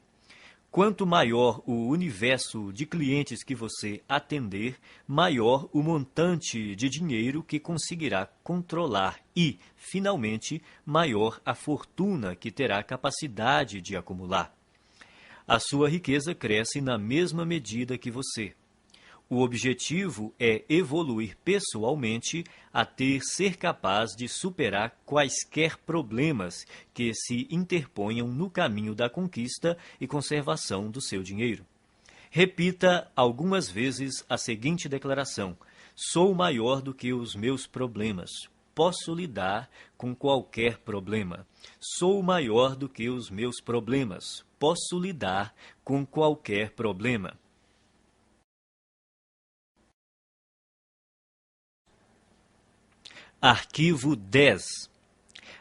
Quanto maior o universo de clientes que você atender, maior o montante de dinheiro que conseguirá controlar e, finalmente, maior a fortuna que terá capacidade de acumular. A sua riqueza cresce na mesma medida que você. O objetivo é evoluir pessoalmente até ser capaz de superar quaisquer problemas que se interponham no caminho da conquista e conservação do seu dinheiro. Repita algumas vezes a seguinte declaração: sou maior do que os meus problemas. Posso lidar com qualquer problema. Sou maior do que os meus problemas. Posso lidar com qualquer problema. Arquivo 10.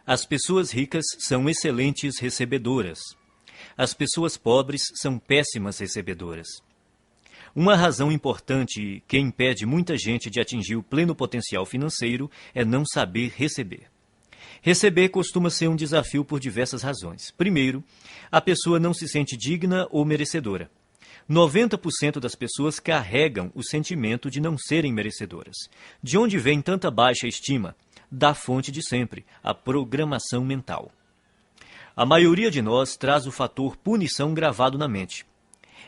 As pessoas ricas são excelentes recebedoras. As pessoas pobres são péssimas recebedoras. Uma razão importante que impede muita gente de atingir o pleno potencial financeiro é não saber receber. Receber costuma ser um desafio por diversas razões. Primeiro, a pessoa não se sente digna ou merecedora. 90% das pessoas carregam o sentimento de não serem merecedoras. De onde vem tanta baixa estima? Da fonte de sempre, a programação mental. A maioria de nós traz o fator punição gravado na mente.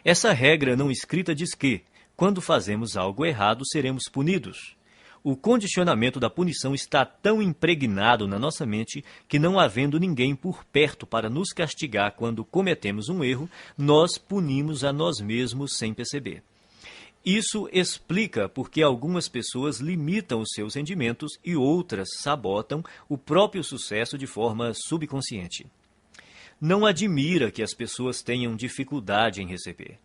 Essa regra não escrita diz que, quando fazemos algo errado, seremos punidos. O condicionamento da punição está tão impregnado na nossa mente que, não havendo ninguém por perto para nos castigar quando cometemos um erro, nós punimos a nós mesmos sem perceber. Isso explica por que algumas pessoas limitam os seus rendimentos e outras sabotam o próprio sucesso de forma subconsciente. Não admira que as pessoas tenham dificuldade em receber.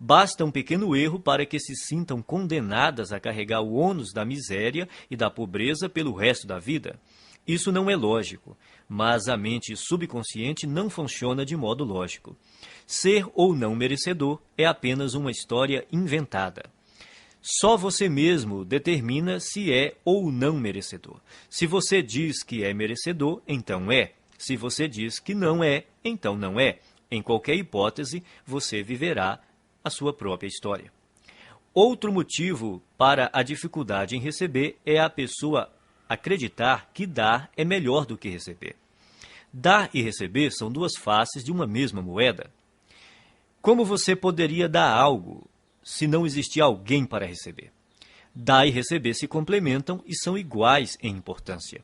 Basta um pequeno erro para que se sintam condenadas a carregar o ônus da miséria e da pobreza pelo resto da vida. Isso não é lógico, mas a mente subconsciente não funciona de modo lógico. Ser ou não merecedor é apenas uma história inventada. Só você mesmo determina se é ou não merecedor. Se você diz que é merecedor, então é. Se você diz que não é, então não é. Em qualquer hipótese, você viverá a sua própria história. Outro motivo para a dificuldade em receber é a pessoa acreditar que dar é melhor do que receber. Dar e receber são duas faces de uma mesma moeda. Como você poderia dar algo se não existir alguém para receber? Dar e receber se complementam e são iguais em importância.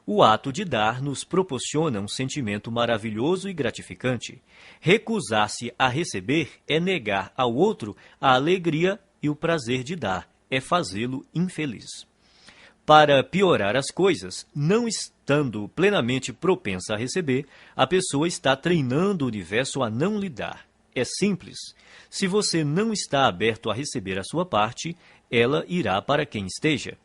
O ato de dar nos proporciona um sentimento maravilhoso e gratificante. Recusar-se a receber é negar ao outro a alegria e o prazer de dar, é fazê-lo infeliz. Para piorar as coisas, não estando plenamente propensa a receber, a pessoa está treinando o universo a não lhe dar. É simples. Se você não está aberto a receber a sua parte, ela irá para quem esteja.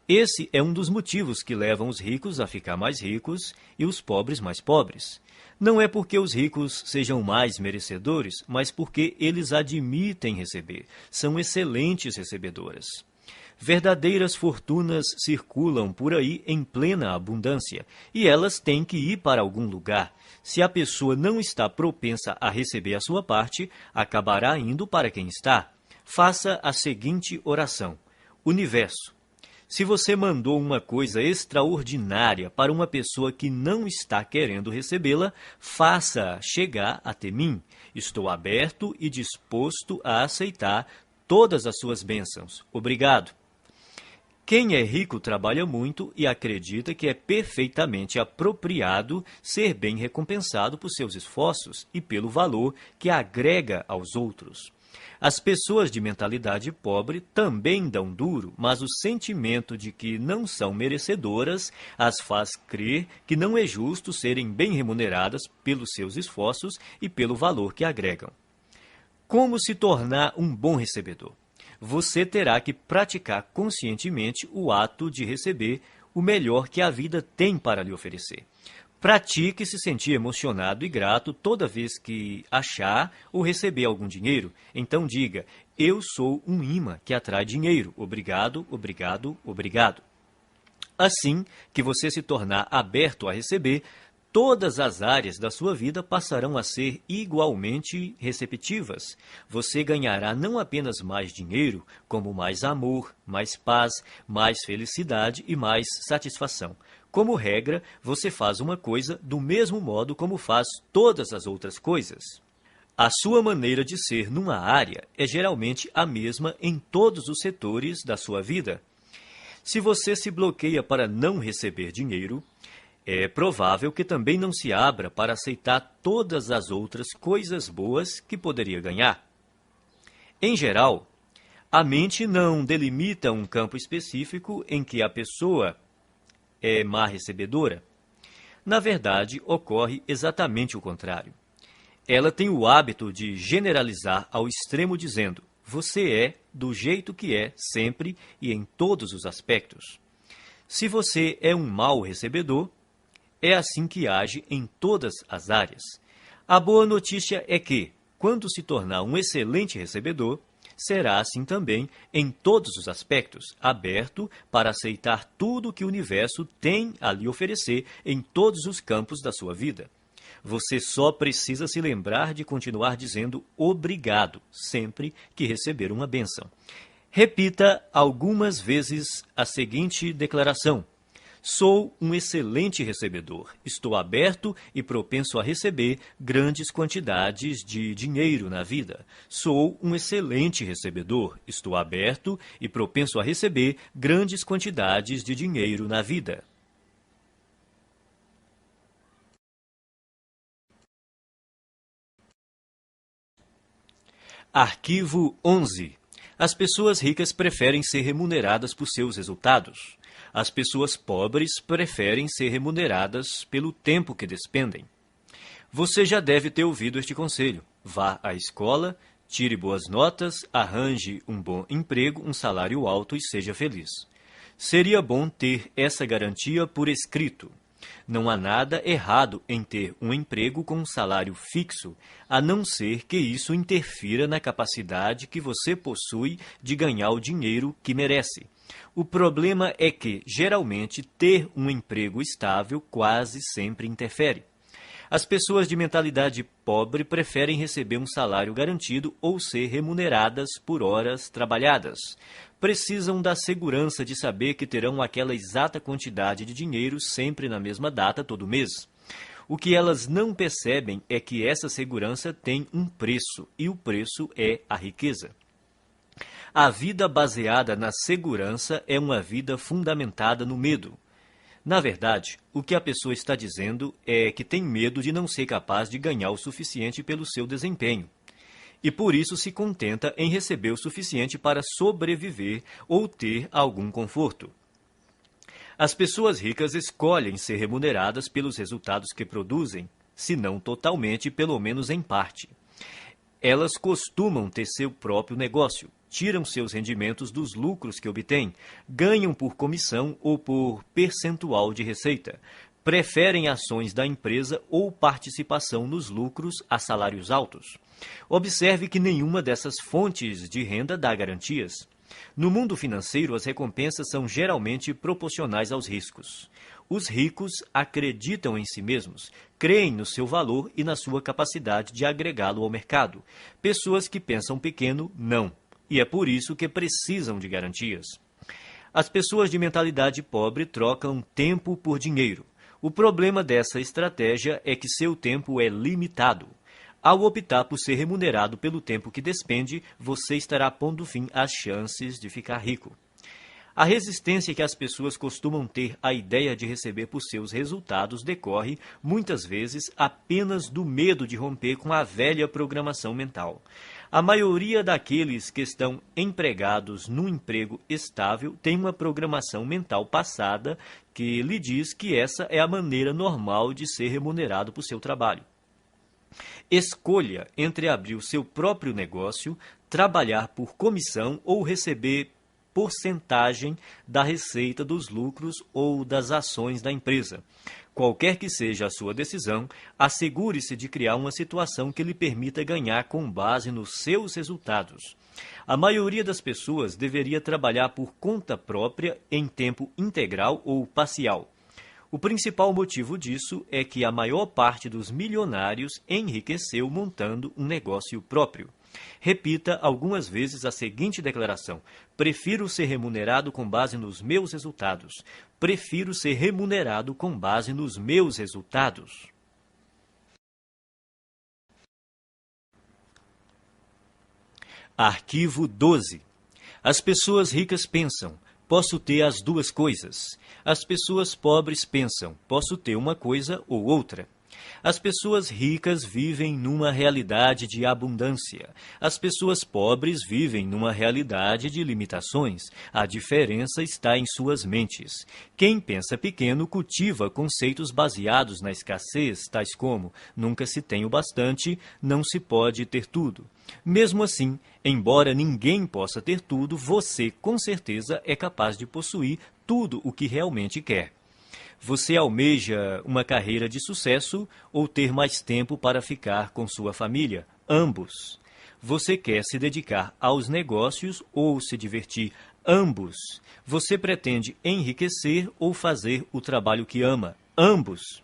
Esse é um dos motivos que levam os ricos a ficar mais ricos e os pobres mais pobres. Não é porque os ricos sejam mais merecedores, mas porque eles admitem receber. São excelentes recebedoras. Verdadeiras fortunas circulam por aí em plena abundância, e elas têm que ir para algum lugar. Se a pessoa não está propensa a receber a sua parte, acabará indo para quem está. Faça a seguinte oração: Universo, se você mandou uma coisa extraordinária para uma pessoa que não está querendo recebê-la, faça-a chegar até mim. Estou aberto e disposto a aceitar todas as suas bênçãos. Obrigado. Quem é rico trabalha muito e acredita que é perfeitamente apropriado ser bem recompensado por seus esforços e pelo valor que agrega aos outros. As pessoas de mentalidade pobre também dão duro, mas o sentimento de que não são merecedoras as faz crer que não é justo serem bem remuneradas pelos seus esforços e pelo valor que agregam. Como se tornar um bom recebedor? Você terá que praticar conscientemente o ato de receber o melhor que a vida tem para lhe oferecer. Pratique se sentir emocionado e grato toda vez que achar ou receber algum dinheiro. Então diga: eu sou um imã que atrai dinheiro. Obrigado, obrigado, obrigado. Assim que você se tornar aberto a receber, todas as áreas da sua vida passarão a ser igualmente receptivas. Você ganhará não apenas mais dinheiro, como mais amor, mais paz, mais felicidade e mais satisfação. Como regra, você faz uma coisa do mesmo modo como faz todas as outras coisas. A sua maneira de ser numa área é geralmente a mesma em todos os setores da sua vida. Se você se bloqueia para não receber dinheiro, é provável que também não se abra para aceitar todas as outras coisas boas que poderia ganhar. Em geral, a mente não delimita um campo específico em que a pessoa é má recebedora. Na verdade, ocorre exatamente o contrário. Ela tem o hábito de generalizar ao extremo dizendo: você é do jeito que é sempre e em todos os aspectos. Se você é um mau recebedor, é assim que age em todas as áreas. A boa notícia é que, quando se tornar um excelente recebedor, será assim também em todos os aspectos, aberto para aceitar tudo que o universo tem a lhe oferecer em todos os campos da sua vida. Você só precisa se lembrar de continuar dizendo obrigado sempre que receber uma bênção. Repita algumas vezes a seguinte declaração: sou um excelente recebedor. Estou aberto e propenso a receber grandes quantidades de dinheiro na vida. Sou um excelente recebedor. Estou aberto e propenso a receber grandes quantidades de dinheiro na vida. Arquivo 11. As pessoas ricas preferem ser remuneradas por seus resultados. As pessoas pobres preferem ser remuneradas pelo tempo que despendem. Você já deve ter ouvido este conselho. Vá à escola, tire boas notas, arranje um bom emprego, um salário alto e seja feliz. Seria bom ter essa garantia por escrito. Não há nada errado em ter um emprego com um salário fixo, a não ser que isso interfira na capacidade que você possui de ganhar o dinheiro que merece. O problema é que, geralmente, ter um emprego estável quase sempre interfere. As pessoas de mentalidade pobre preferem receber um salário garantido ou ser remuneradas por horas trabalhadas. Precisam da segurança de saber que terão aquela exata quantidade de dinheiro sempre na mesma data todo mês. O que elas não percebem é que essa segurança tem um preço, e o preço é a riqueza. A vida baseada na segurança é uma vida fundamentada no medo. Na verdade, o que a pessoa está dizendo é que tem medo de não ser capaz de ganhar o suficiente pelo seu desempenho. E por isso se contenta em receber o suficiente para sobreviver ou ter algum conforto. As pessoas ricas escolhem ser remuneradas pelos resultados que produzem, se não totalmente, pelo menos em parte. Elas costumam ter seu próprio negócio, tiram seus rendimentos dos lucros que obtêm, ganham por comissão ou por percentual de receita, preferem ações da empresa ou participação nos lucros a salários altos. Observe que nenhuma dessas fontes de renda dá garantias. No mundo financeiro, as recompensas são geralmente proporcionais aos riscos. Os ricos acreditam em si mesmos, creem no seu valor e na sua capacidade de agregá-lo ao mercado. Pessoas que pensam pequeno, não. e é por isso que precisam de garantias. As pessoas de mentalidade pobre trocam tempo por dinheiro. O problema dessa estratégia é que seu tempo é limitado. Ao optar por ser remunerado pelo tempo que despende, você estará pondo fim às chances de ficar rico. A resistência que as pessoas costumam ter à ideia de receber por seus resultados decorre, muitas vezes, apenas do medo de romper com a velha programação mental. A maioria daqueles que estão empregados num emprego estável tem uma programação mental passada que lhe diz que essa é a maneira normal de ser remunerado por seu trabalho. Escolha entre abrir o seu próprio negócio, trabalhar por comissão ou receber porcentagem da receita dos lucros ou das ações da empresa. Qualquer que seja a sua decisão, assegure-se de criar uma situação que lhe permita ganhar com base nos seus resultados. A maioria das pessoas deveria trabalhar por conta própria em tempo integral ou parcial. O principal motivo disso é que a maior parte dos milionários enriqueceu montando um negócio próprio. Repita algumas vezes a seguinte declaração: prefiro ser remunerado com base nos meus resultados. Prefiro ser remunerado com base nos meus resultados. Arquivo 12. As pessoas ricas pensam: posso ter as duas coisas. As pessoas pobres pensam: posso ter uma coisa ou outra. As pessoas ricas vivem numa realidade de abundância. As pessoas pobres vivem numa realidade de limitações. A diferença está em suas mentes. Quem pensa pequeno cultiva conceitos baseados na escassez, tais como: nunca se tem o bastante, não se pode ter tudo. Mesmo assim, embora ninguém possa ter tudo, você, com certeza, é capaz de possuir tudo o que realmente quer. Você almeja uma carreira de sucesso ou ter mais tempo para ficar com sua família? Ambos. Você quer se dedicar aos negócios ou se divertir? Ambos. Você pretende enriquecer ou fazer o trabalho que ama? Ambos.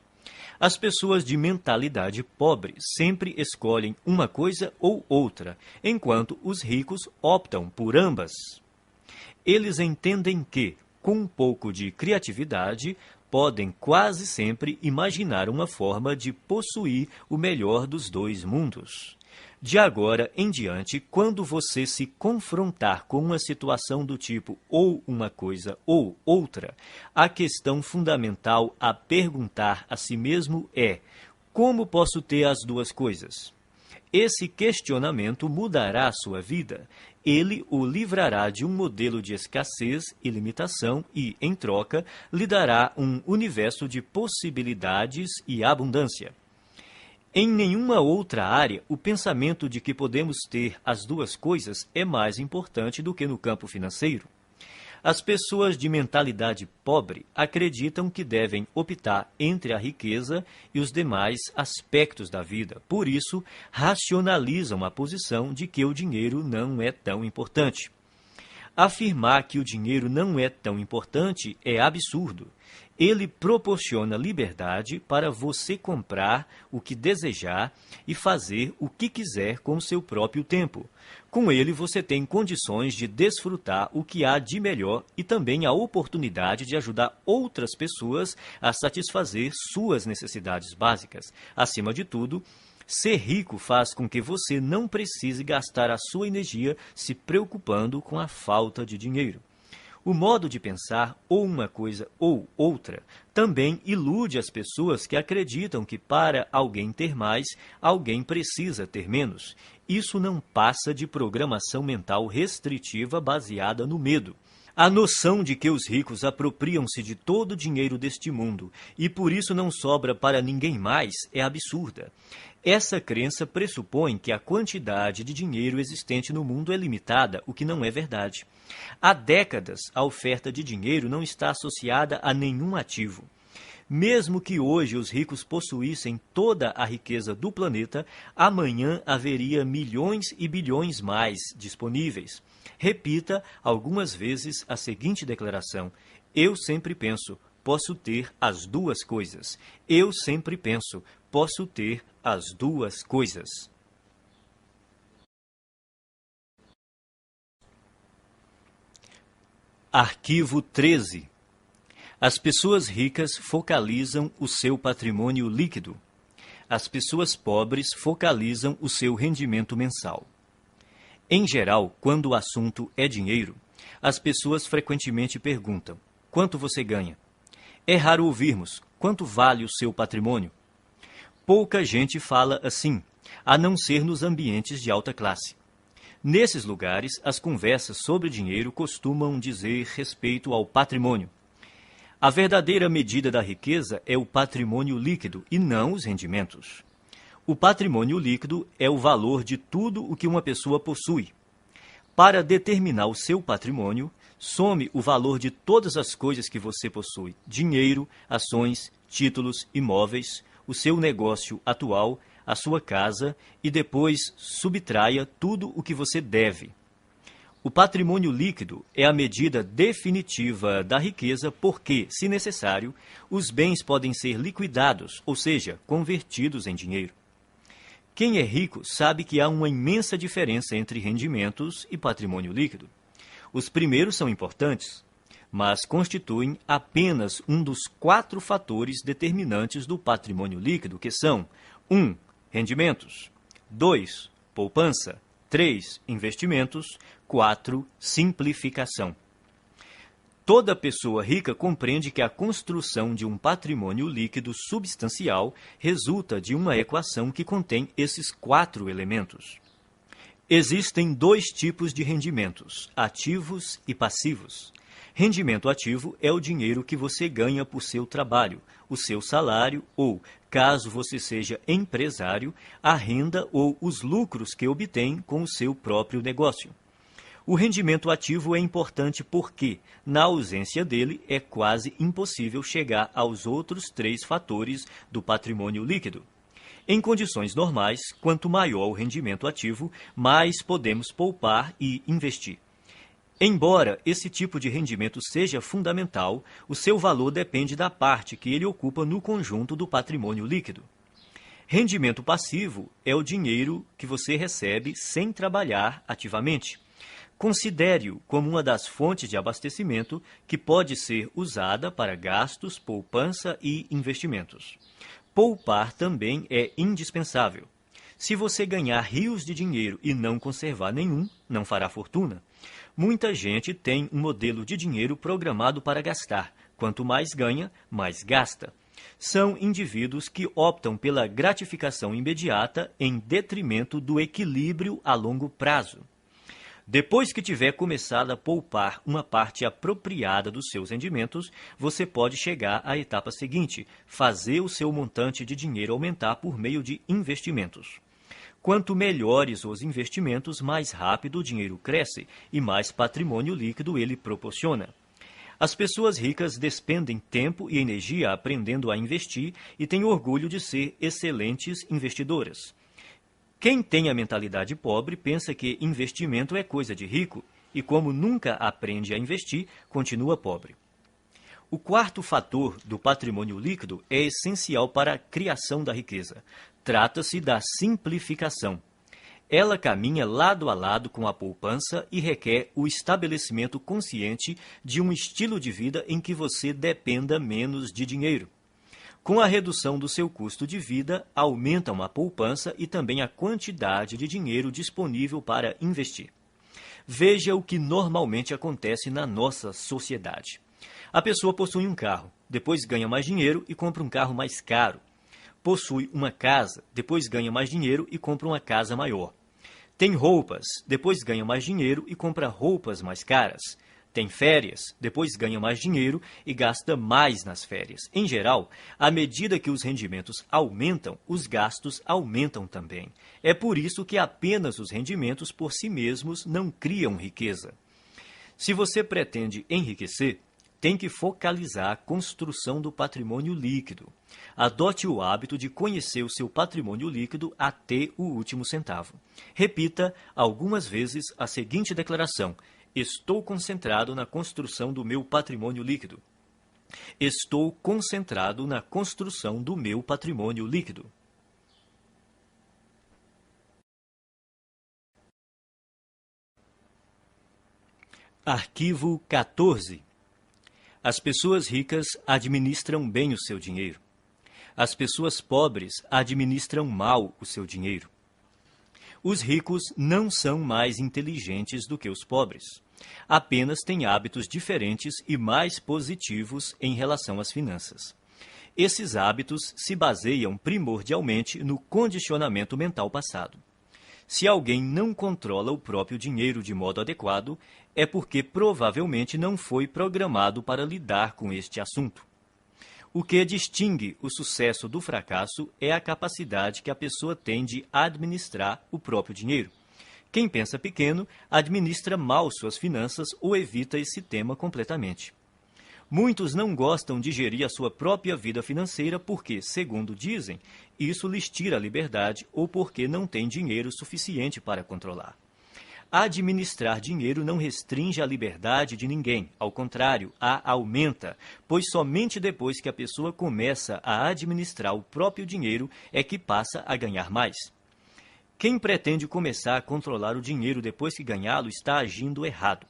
As pessoas de mentalidade pobre sempre escolhem uma coisa ou outra, enquanto os ricos optam por ambas. Eles entendem que, com um pouco de criatividade, podem quase sempre imaginar uma forma de possuir o melhor dos dois mundos. De agora em diante, quando você se confrontar com uma situação do tipo ou uma coisa ou outra, a questão fundamental a perguntar a si mesmo é: como posso ter as duas coisas? Esse questionamento mudará a sua vida. Ele o livrará de um modelo de escassez e limitação e, em troca, lhe dará um universo de possibilidades e abundância. Em nenhuma outra área, o pensamento de que podemos ter as duas coisas é mais importante do que no campo financeiro. As pessoas de mentalidade pobre acreditam que devem optar entre a riqueza e os demais aspectos da vida. Por isso, racionalizam a posição de que o dinheiro não é tão importante. Afirmar que o dinheiro não é tão importante é absurdo. Ele proporciona liberdade para você comprar o que desejar e fazer o que quiser com seu próprio tempo. Com ele, você tem condições de desfrutar o que há de melhor e também a oportunidade de ajudar outras pessoas a satisfazer suas necessidades básicas. Acima de tudo, ser rico faz com que você não precise gastar a sua energia se preocupando com a falta de dinheiro. O modo de pensar, ou uma coisa ou outra, também ilude as pessoas que acreditam que para alguém ter mais, alguém precisa ter menos. Isso não passa de programação mental restritiva baseada no medo. A noção de que os ricos apropriam-se de todo o dinheiro deste mundo e por isso não sobra para ninguém mais é absurda. Essa crença pressupõe que a quantidade de dinheiro existente no mundo é limitada, o que não é verdade. Há décadas, a oferta de dinheiro não está associada a nenhum ativo. Mesmo que hoje os ricos possuíssem toda a riqueza do planeta, amanhã haveria milhões e bilhões mais disponíveis. Repita algumas vezes a seguinte declaração: eu sempre penso, posso ter as duas coisas. Eu sempre penso, posso ter as duas coisas. Arquivo 13. As pessoas ricas focalizam o seu patrimônio líquido. As pessoas pobres focalizam o seu rendimento mensal. Em geral, quando o assunto é dinheiro, as pessoas frequentemente perguntam: quanto você ganha? É raro ouvirmos: quanto vale o seu patrimônio? Pouca gente fala assim, a não ser nos ambientes de alta classe. Nesses lugares, as conversas sobre dinheiro costumam dizer respeito ao patrimônio. A verdadeira medida da riqueza é o patrimônio líquido e não os rendimentos. O patrimônio líquido é o valor de tudo o que uma pessoa possui. Para determinar o seu patrimônio, some o valor de todas as coisas que você possui: dinheiro, ações, títulos, imóveis, o seu negócio atual, a sua casa, e depois subtraia tudo o que você deve. O patrimônio líquido é a medida definitiva da riqueza porque, se necessário, os bens podem ser liquidados, ou seja, convertidos em dinheiro. Quem é rico sabe que há uma imensa diferença entre rendimentos e patrimônio líquido. Os primeiros são importantes, mas constituem apenas um dos 4 fatores determinantes do patrimônio líquido, que são 1. Rendimentos, 2. Poupança, 3. Investimentos, 4. Simplificação. Toda pessoa rica compreende que a construção de um patrimônio líquido substancial resulta de uma equação que contém esses 4 elementos. Existem 2 tipos de rendimentos: ativos e passivos. Rendimento ativo é o dinheiro que você ganha por seu trabalho, o seu salário ou, caso você seja empresário, a renda ou os lucros que obtém com o seu próprio negócio. O rendimento ativo é importante porque, na ausência dele, é quase impossível chegar aos outros 3 fatores do patrimônio líquido. Em condições normais, quanto maior o rendimento ativo, mais podemos poupar e investir. Embora esse tipo de rendimento seja fundamental, o seu valor depende da parte que ele ocupa no conjunto do patrimônio líquido. Rendimento passivo é o dinheiro que você recebe sem trabalhar ativamente. Considere-o como uma das fontes de abastecimento que pode ser usada para gastos, poupança e investimentos. Poupar também é indispensável. Se você ganhar rios de dinheiro e não conservar nenhum, não fará fortuna. Muita gente tem um modelo de dinheiro programado para gastar. Quanto mais ganha, mais gasta. São indivíduos que optam pela gratificação imediata em detrimento do equilíbrio a longo prazo. Depois que tiver começado a poupar uma parte apropriada dos seus rendimentos, você pode chegar à etapa seguinte: fazer o seu montante de dinheiro aumentar por meio de investimentos. Quanto melhores os investimentos, mais rápido o dinheiro cresce e mais patrimônio líquido ele proporciona. As pessoas ricas despendem tempo e energia aprendendo a investir e têm orgulho de ser excelentes investidoras. Quem tem a mentalidade pobre pensa que investimento é coisa de rico e, como nunca aprende a investir, continua pobre. O 4º fator do patrimônio líquido é essencial para a criação da riqueza. Trata-se da simplificação. Ela caminha lado a lado com a poupança e requer o estabelecimento consciente de um estilo de vida em que você dependa menos de dinheiro. Com a redução do seu custo de vida, aumentam a poupança e também a quantidade de dinheiro disponível para investir. Veja o que normalmente acontece na nossa sociedade. A pessoa possui um carro, depois ganha mais dinheiro e compra um carro mais caro. Possui uma casa, depois ganha mais dinheiro e compra uma casa maior. Tem roupas, depois ganha mais dinheiro e compra roupas mais caras. Tem férias, depois ganha mais dinheiro e gasta mais nas férias. Em geral, à medida que os rendimentos aumentam, os gastos aumentam também. É por isso que apenas os rendimentos por si mesmos não criam riqueza. Se você pretende enriquecer, tem que focalizar a construção do patrimônio líquido. Adote o hábito de conhecer o seu patrimônio líquido até o último centavo. Repita algumas vezes a seguinte declaração: estou concentrado na construção do meu patrimônio líquido. Estou concentrado na construção do meu patrimônio líquido. Arquivo 14. As pessoas ricas administram bem o seu dinheiro. As pessoas pobres administram mal o seu dinheiro. Os ricos não são mais inteligentes do que os pobres. Apenas têm hábitos diferentes e mais positivos em relação às finanças. Esses hábitos se baseiam primordialmente no condicionamento mental passado. Se alguém não controla o próprio dinheiro de modo adequado, é porque provavelmente não foi programado para lidar com este assunto. O que distingue o sucesso do fracasso é a capacidade que a pessoa tem de administrar o próprio dinheiro. Quem pensa pequeno administra mal suas finanças ou evita esse tema completamente. Muitos não gostam de gerir a sua própria vida financeira porque, segundo dizem, isso lhes tira a liberdade ou porque não têm dinheiro suficiente para controlar. Administrar dinheiro não restringe a liberdade de ninguém, ao contrário, a aumenta, pois somente depois que a pessoa começa a administrar o próprio dinheiro é que passa a ganhar mais. Quem pretende começar a controlar o dinheiro depois que ganhá-lo está agindo errado.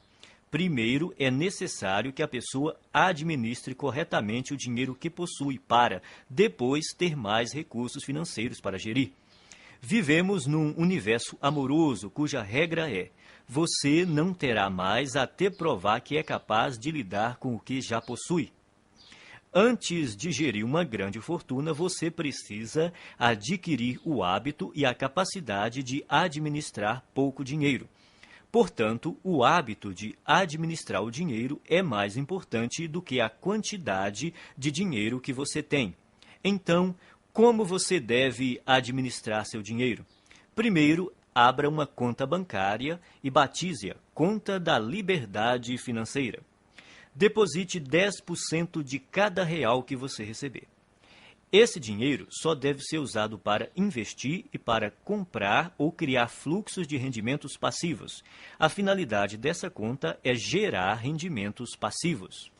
Primeiro, é necessário que a pessoa administre corretamente o dinheiro que possui para, depois, ter mais recursos financeiros para gerir. Vivemos num universo amoroso cuja regra é: você não terá mais até provar que é capaz de lidar com o que já possui. Antes de gerir uma grande fortuna, você precisa adquirir o hábito e a capacidade de administrar pouco dinheiro. Portanto, o hábito de administrar o dinheiro é mais importante do que a quantidade de dinheiro que você tem. Então, como você deve administrar seu dinheiro? Primeiro, abra uma conta bancária e batize-a Conta da Liberdade Financeira. Deposite 10% de cada real que você receber. Esse dinheiro só deve ser usado para investir e para comprar ou criar fluxos de rendimentos passivos. A finalidade dessa conta é gerar rendimentos passivos.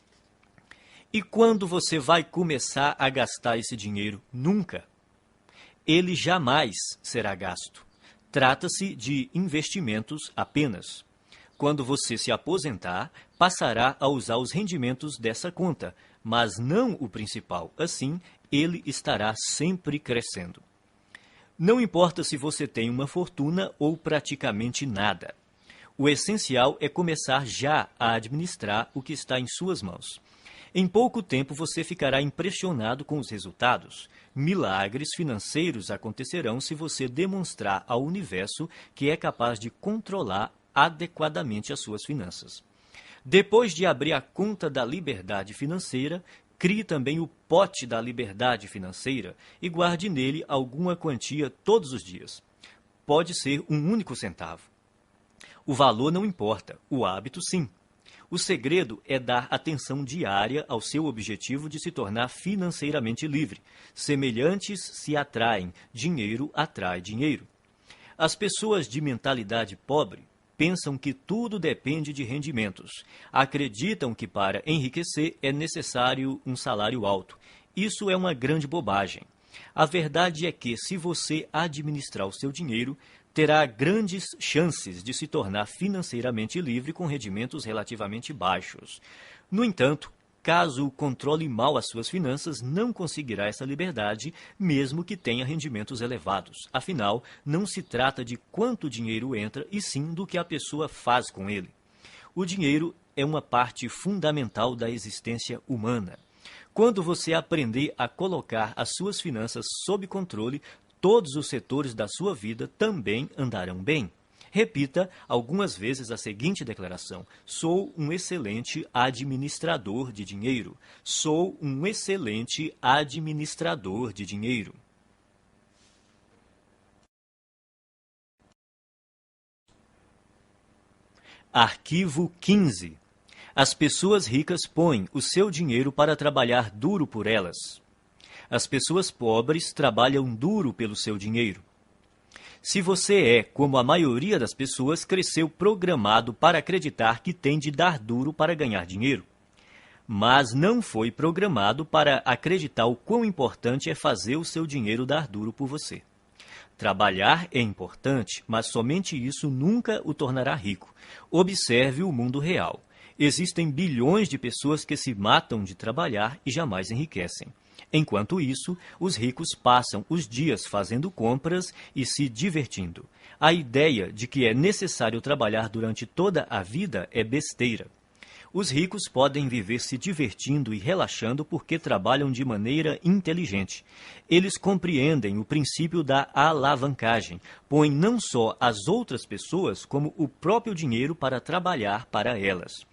E quando você vai começar a gastar esse dinheiro? Nunca. Ele jamais será gasto. Trata-se de investimentos apenas. Quando você se aposentar, passará a usar os rendimentos dessa conta, mas não o principal. Assim, ele estará sempre crescendo. Não importa se você tem uma fortuna ou praticamente nada. O essencial é começar já a administrar o que está em suas mãos. Em pouco tempo você ficará impressionado com os resultados. Milagres financeiros acontecerão se você demonstrar ao universo que é capaz de controlar adequadamente as suas finanças. Depois de abrir a conta da liberdade financeira, crie também o pote da liberdade financeira e guarde nele alguma quantia todos os dias. Pode ser um único centavo. O valor não importa, o hábito sim. O segredo é dar atenção diária ao seu objetivo de se tornar financeiramente livre. Semelhantes se atraem, dinheiro atrai dinheiro. As pessoas de mentalidade pobre pensam que tudo depende de rendimentos. Acreditam que para enriquecer é necessário um salário alto. Isso é uma grande bobagem. A verdade é que, se você administrar o seu dinheiro, terá grandes chances de se tornar financeiramente livre com rendimentos relativamente baixos. No entanto, caso controle mal as suas finanças, não conseguirá essa liberdade, mesmo que tenha rendimentos elevados. Afinal, não se trata de quanto dinheiro entra, e sim do que a pessoa faz com ele. O dinheiro é uma parte fundamental da existência humana. Quando você aprender a colocar as suas finanças sob controle, todos os setores da sua vida também andarão bem. Repita algumas vezes a seguinte declaração: sou um excelente administrador de dinheiro. Sou um excelente administrador de dinheiro. Arquivo 15. As pessoas ricas põem o seu dinheiro para trabalhar duro por elas. As pessoas pobres trabalham duro pelo seu dinheiro. Se você é, como a maioria das pessoas, cresceu programado para acreditar que tem de dar duro para ganhar dinheiro. Mas não foi programado para acreditar o quão importante é fazer o seu dinheiro dar duro por você. Trabalhar é importante, mas somente isso nunca o tornará rico. Observe o mundo real. Existem bilhões de pessoas que se matam de trabalhar e jamais enriquecem. Enquanto isso, os ricos passam os dias fazendo compras e se divertindo. A ideia de que é necessário trabalhar durante toda a vida é besteira. Os ricos podem viver se divertindo e relaxando porque trabalham de maneira inteligente. Eles compreendem o princípio da alavancagem, põem não só as outras pessoas, como o próprio dinheiro para trabalhar para elas.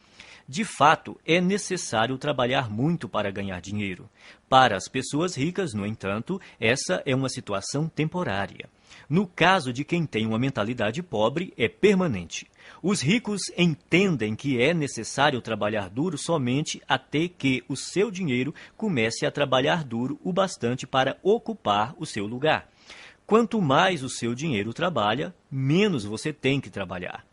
De fato, é necessário trabalhar muito para ganhar dinheiro. Para as pessoas ricas, no entanto, essa é uma situação temporária. No caso de quem tem uma mentalidade pobre, é permanente. Os ricos entendem que é necessário trabalhar duro somente até que o seu dinheiro comece a trabalhar duro o bastante para ocupar o seu lugar. Quanto mais o seu dinheiro trabalha, menos você tem que trabalhar.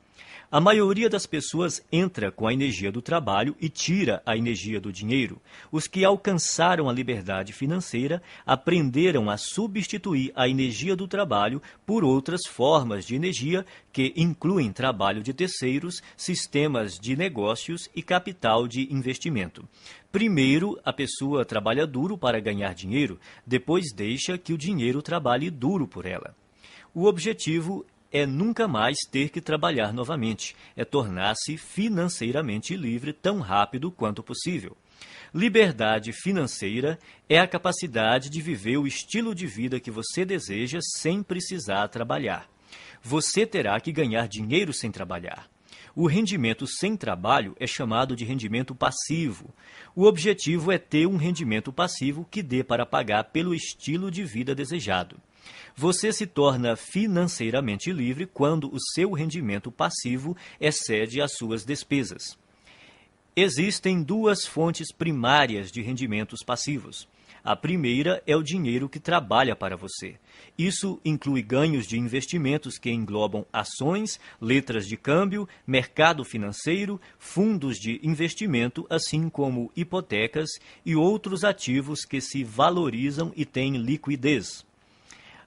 A maioria das pessoas entra com a energia do trabalho e tira a energia do dinheiro. Os que alcançaram a liberdade financeira aprenderam a substituir a energia do trabalho por outras formas de energia que incluem trabalho de terceiros, sistemas de negócios e capital de investimento. Primeiro, a pessoa trabalha duro para ganhar dinheiro, depois deixa que o dinheiro trabalhe duro por ela. O objetivo é nunca mais ter que trabalhar novamente, é tornar-se financeiramente livre tão rápido quanto possível. Liberdade financeira é a capacidade de viver o estilo de vida que você deseja sem precisar trabalhar. Você terá que ganhar dinheiro sem trabalhar. O rendimento sem trabalho é chamado de rendimento passivo. O objetivo é ter um rendimento passivo que dê para pagar pelo estilo de vida desejado. Você se torna financeiramente livre quando o seu rendimento passivo excede as suas despesas. Existem duas fontes primárias de rendimentos passivos. A primeira é o dinheiro que trabalha para você. Isso inclui ganhos de investimentos que englobam ações, letras de câmbio, mercado financeiro, fundos de investimento, assim como hipotecas e outros ativos que se valorizam e têm liquidez.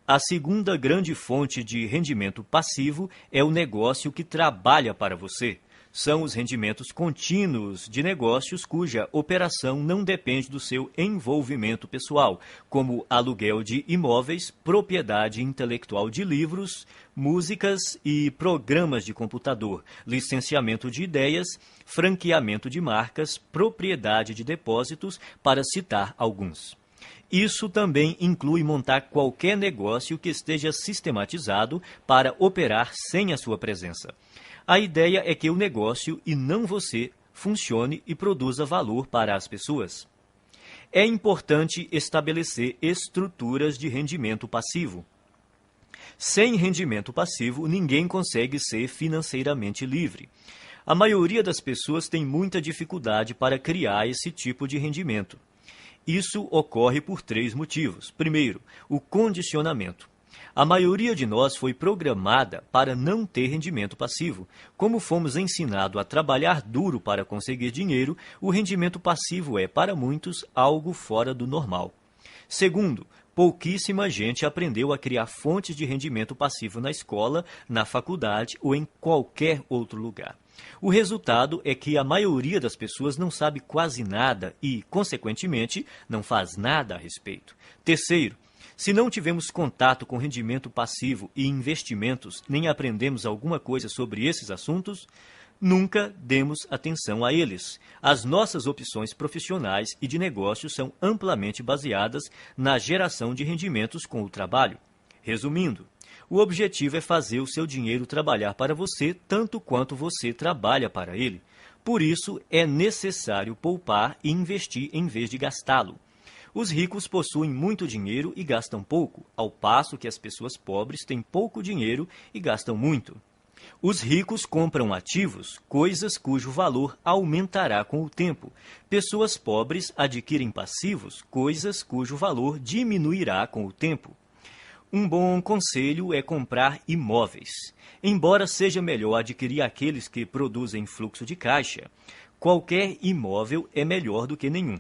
A segunda grande fonte de rendimento passivo é o negócio que trabalha para você. São os rendimentos contínuos de negócios cuja operação não depende do seu envolvimento pessoal, como aluguel de imóveis, propriedade intelectual de livros, músicas e programas de computador, licenciamento de ideias, franqueamento de marcas, propriedade de depósitos, para citar alguns. Isso também inclui montar qualquer negócio que esteja sistematizado para operar sem a sua presença. A ideia é que o negócio, e não você, funcione e produza valor para as pessoas. É importante estabelecer estruturas de rendimento passivo. Sem rendimento passivo, ninguém consegue ser financeiramente livre. A maioria das pessoas tem muita dificuldade para criar esse tipo de rendimento. Isso ocorre por 3 motivos. Primeiro, o condicionamento. A maioria de nós foi programada para não ter rendimento passivo. Como fomos ensinados a trabalhar duro para conseguir dinheiro, o rendimento passivo é, para muitos, algo fora do normal. Segundo, pouquíssima gente aprendeu a criar fontes de rendimento passivo na escola, na faculdade ou em qualquer outro lugar. O resultado é que a maioria das pessoas não sabe quase nada e, consequentemente, não faz nada a respeito. Terceiro, se não tivemos contato com rendimento passivo e investimentos, nem aprendemos alguma coisa sobre esses assuntos, nunca demos atenção a eles. As nossas opções profissionais e de negócios são amplamente baseadas na geração de rendimentos com o trabalho. Resumindo, o objetivo é fazer o seu dinheiro trabalhar para você tanto quanto você trabalha para ele. Por isso, é necessário poupar e investir em vez de gastá-lo. Os ricos possuem muito dinheiro e gastam pouco, ao passo que as pessoas pobres têm pouco dinheiro e gastam muito. Os ricos compram ativos, coisas cujo valor aumentará com o tempo. Pessoas pobres adquirem passivos, coisas cujo valor diminuirá com o tempo. Um bom conselho é comprar imóveis. Embora seja melhor adquirir aqueles que produzem fluxo de caixa, qualquer imóvel é melhor do que nenhum.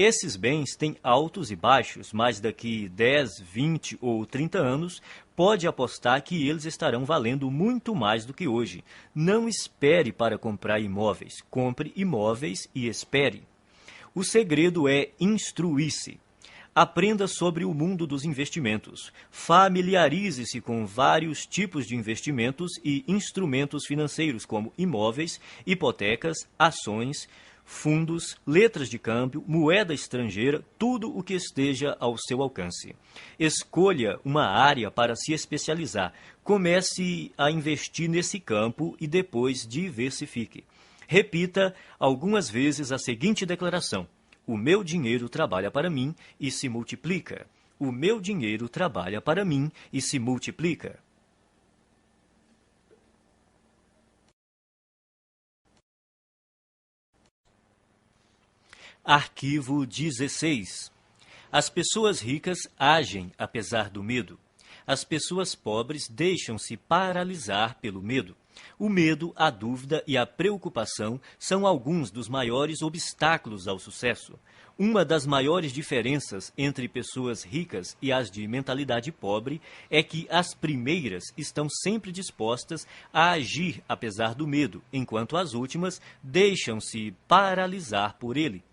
Esses bens têm altos e baixos, mas daqui 10, 20 ou 30 anos, pode apostar que eles estarão valendo muito mais do que hoje. Não espere para comprar imóveis. Compre imóveis e espere. O segredo é instruir-se. Aprenda sobre o mundo dos investimentos. Familiarize-se com vários tipos de investimentos e instrumentos financeiros, como imóveis, hipotecas, ações, fundos, letras de câmbio, moeda estrangeira, tudo o que esteja ao seu alcance. Escolha uma área para se especializar. Comece a investir nesse campo e depois diversifique. Repita algumas vezes a seguinte declaração: o meu dinheiro trabalha para mim e se multiplica. O meu dinheiro trabalha para mim e se multiplica. Arquivo 16. As pessoas ricas agem apesar do medo. As pessoas pobres deixam-se paralisar pelo medo. O medo, a dúvida e a preocupação são alguns dos maiores obstáculos ao sucesso. Uma das maiores diferenças entre pessoas ricas e as de mentalidade pobre é que as primeiras estão sempre dispostas a agir apesar do medo, enquanto as últimas deixam-se paralisar por ele.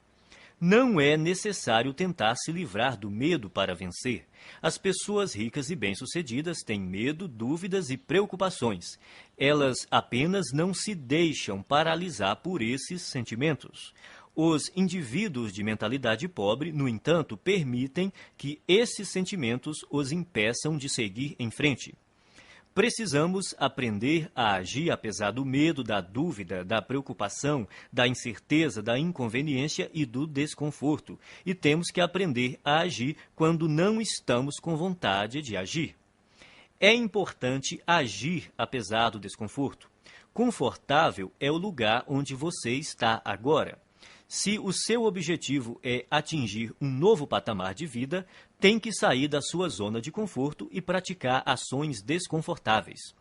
Não é necessário tentar se livrar do medo para vencer. As pessoas ricas e bem-sucedidas têm medo, dúvidas e preocupações. Elas apenas não se deixam paralisar por esses sentimentos. Os indivíduos de mentalidade pobre, no entanto, permitem que esses sentimentos os impeçam de seguir em frente. Precisamos aprender a agir apesar do medo, da dúvida, da preocupação, da incerteza, da inconveniência e do desconforto. E temos que aprender a agir quando não estamos com vontade de agir. É importante agir apesar do desconforto. Confortável é o lugar onde você está agora. Se o seu objetivo é atingir um novo patamar de vida, tem que sair da sua zona de conforto e praticar ações desconfortáveis.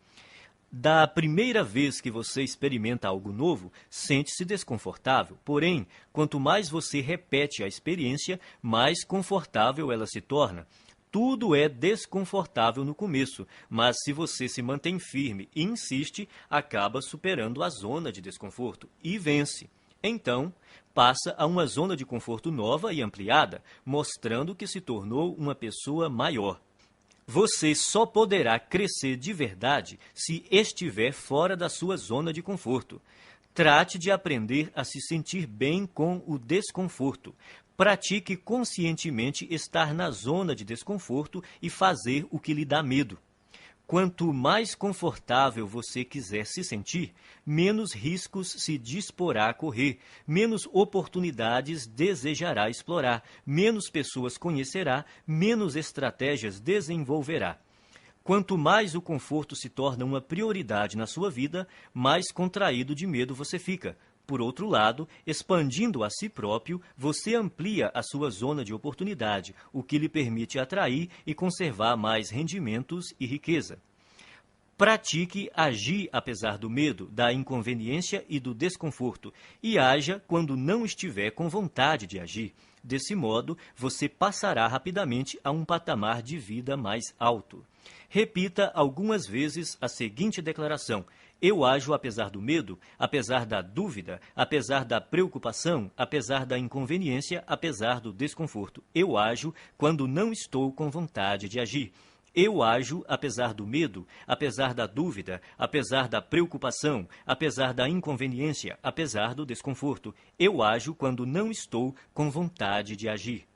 Da primeira vez que você experimenta algo novo, sente-se desconfortável. Porém, quanto mais você repete a experiência, mais confortável ela se torna. Tudo é desconfortável no começo, mas se você se mantém firme e insiste, acaba superando a zona de desconforto e vence. Então, passa a uma zona de conforto nova e ampliada, mostrando que se tornou uma pessoa maior. Você só poderá crescer de verdade se estiver fora da sua zona de conforto. Trate de aprender a se sentir bem com o desconforto. Pratique conscientemente estar na zona de desconforto e fazer o que lhe dá medo. Quanto mais confortável você quiser se sentir, menos riscos se disporá a correr, menos oportunidades desejará explorar, menos pessoas conhecerá, menos estratégias desenvolverá. Quanto mais o conforto se torna uma prioridade na sua vida, mais contraído de medo você fica. Por outro lado, expandindo a si próprio, você amplia a sua zona de oportunidade, o que lhe permite atrair e conservar mais rendimentos e riqueza. Pratique agir apesar do medo, da inconveniência e do desconforto, e haja quando não estiver com vontade de agir. Desse modo, você passará rapidamente a um patamar de vida mais alto. Repita algumas vezes a seguinte declaração: eu ajo apesar do medo, apesar da dúvida, apesar da preocupação, apesar da inconveniência, apesar do desconforto. Eu ajo quando não estou com vontade de agir. Eu ajo apesar do medo, apesar da dúvida, apesar da preocupação, apesar da inconveniência, apesar do desconforto. Eu ajo quando não estou com vontade de agir.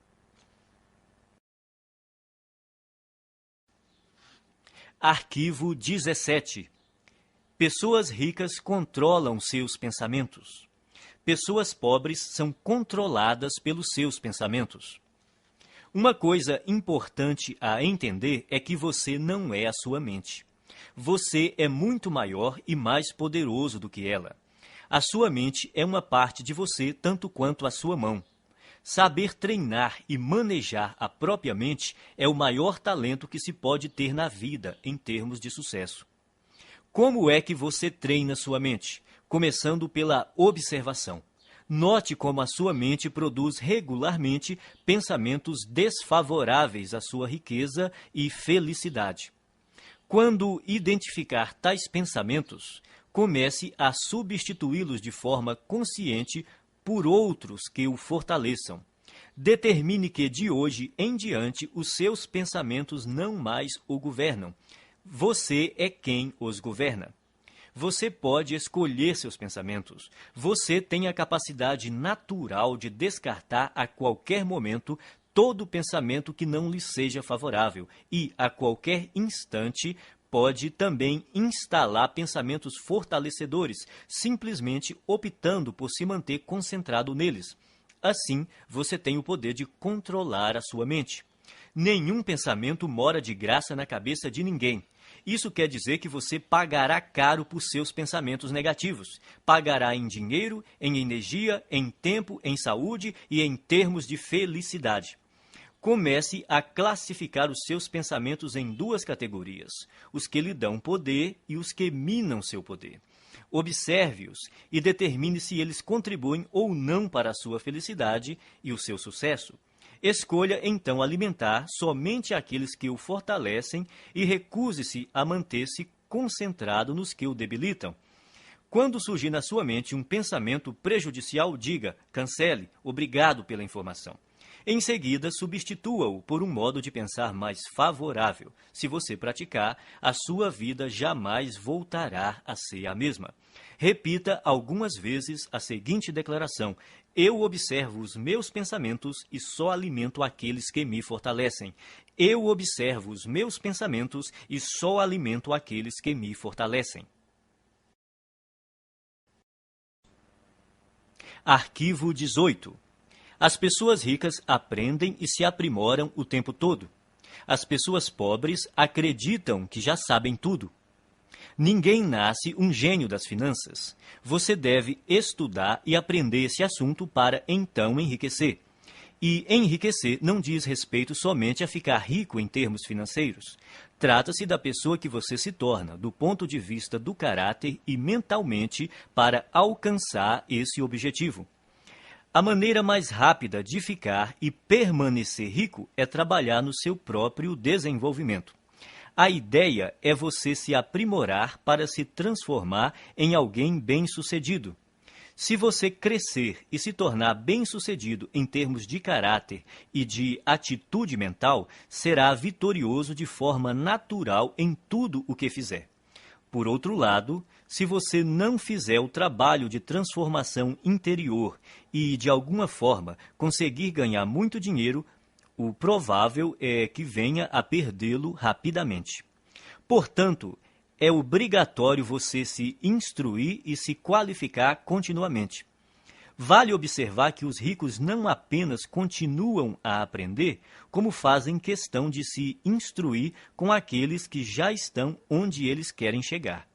Arquivo 17. Pessoas ricas controlam seus pensamentos. Pessoas pobres são controladas pelos seus pensamentos. Uma coisa importante a entender é que você não é a sua mente. Você é muito maior e mais poderoso do que ela. A sua mente é uma parte de você tanto quanto a sua mão. Saber treinar e manejar a própria mente é o maior talento que se pode ter na vida em termos de sucesso. Como é que você treina sua mente? Começando pela observação. Note como a sua mente produz regularmente pensamentos desfavoráveis à sua riqueza e felicidade. Quando identificar tais pensamentos, comece a substituí-los de forma consciente por outros que o fortaleçam. Determine que de hoje em diante os seus pensamentos não mais o governam. Você é quem os governa. Você pode escolher seus pensamentos. Você tem a capacidade natural de descartar a qualquer momento todo pensamento que não lhe seja favorável e, a qualquer instante, pode também instalar pensamentos fortalecedores, simplesmente optando por se manter concentrado neles. Assim, você tem o poder de controlar a sua mente. Nenhum pensamento mora de graça na cabeça de ninguém. Isso quer dizer que você pagará caro por seus pensamentos negativos. Pagará em dinheiro, em energia, em tempo, em saúde e em termos de felicidade. Comece a classificar os seus pensamentos em duas categorias: os que lhe dão poder e os que minam seu poder. Observe-os e determine se eles contribuem ou não para a sua felicidade e o seu sucesso. Escolha, então, alimentar somente aqueles que o fortalecem e recuse-se a manter-se concentrado nos que o debilitam. Quando surgir na sua mente um pensamento prejudicial, diga: cancele, obrigado pela informação. Em seguida, substitua-o por um modo de pensar mais favorável. Se você praticar, a sua vida jamais voltará a ser a mesma. Repita algumas vezes a seguinte declaração: eu observo os meus pensamentos e só alimento aqueles que me fortalecem. Eu observo os meus pensamentos e só alimento aqueles que me fortalecem. Arquivo 18. As pessoas ricas aprendem e se aprimoram o tempo todo. As pessoas pobres acreditam que já sabem tudo. Ninguém nasce um gênio das finanças. Você deve estudar e aprender esse assunto para então enriquecer. E enriquecer não diz respeito somente a ficar rico em termos financeiros. Trata-se da pessoa que você se torna, do ponto de vista do caráter e mentalmente, para alcançar esse objetivo. A maneira mais rápida de ficar e permanecer rico é trabalhar no seu próprio desenvolvimento. A ideia é você se aprimorar para se transformar em alguém bem-sucedido. Se você crescer e se tornar bem-sucedido em termos de caráter e de atitude mental, será vitorioso de forma natural em tudo o que fizer. Por outro lado, se você não fizer o trabalho de transformação interior e, de alguma forma, conseguir ganhar muito dinheiro, o provável é que venha a perdê-lo rapidamente. Portanto, é obrigatório você se instruir e se qualificar continuamente. Vale observar que os ricos não apenas continuam a aprender, como fazem questão de se instruir com aqueles que já estão onde eles querem chegar.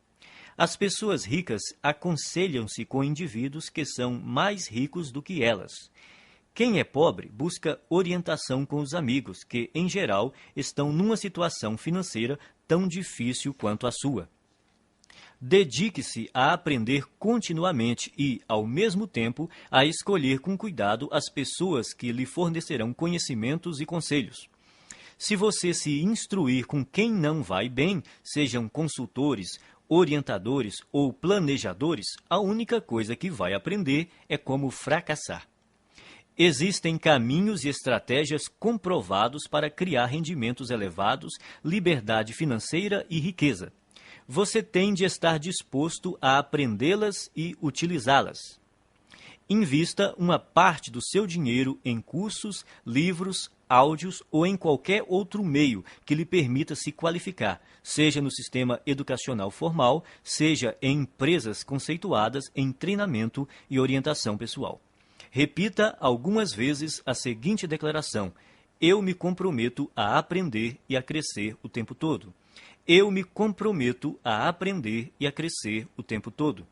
As pessoas ricas aconselham-se com indivíduos que são mais ricos do que elas. Quem é pobre busca orientação com os amigos, que, em geral, estão numa situação financeira tão difícil quanto a sua. Dedique-se a aprender continuamente e, ao mesmo tempo, a escolher com cuidado as pessoas que lhe fornecerão conhecimentos e conselhos. Se você se instruir com quem não vai bem, sejam consultores, orientadores ou planejadores, a única coisa que vai aprender é como fracassar. Existem caminhos e estratégias comprovados para criar rendimentos elevados, liberdade financeira e riqueza. Você tem de estar disposto a aprendê-las e utilizá-las. Invista uma parte do seu dinheiro em cursos, livros, áudios ou em qualquer outro meio que lhe permita se qualificar, seja no sistema educacional formal, seja em empresas conceituadas em treinamento e orientação pessoal. Repita algumas vezes a seguinte declaração: eu me comprometo a aprender e a crescer o tempo todo. Eu me comprometo a aprender e a crescer o tempo todo.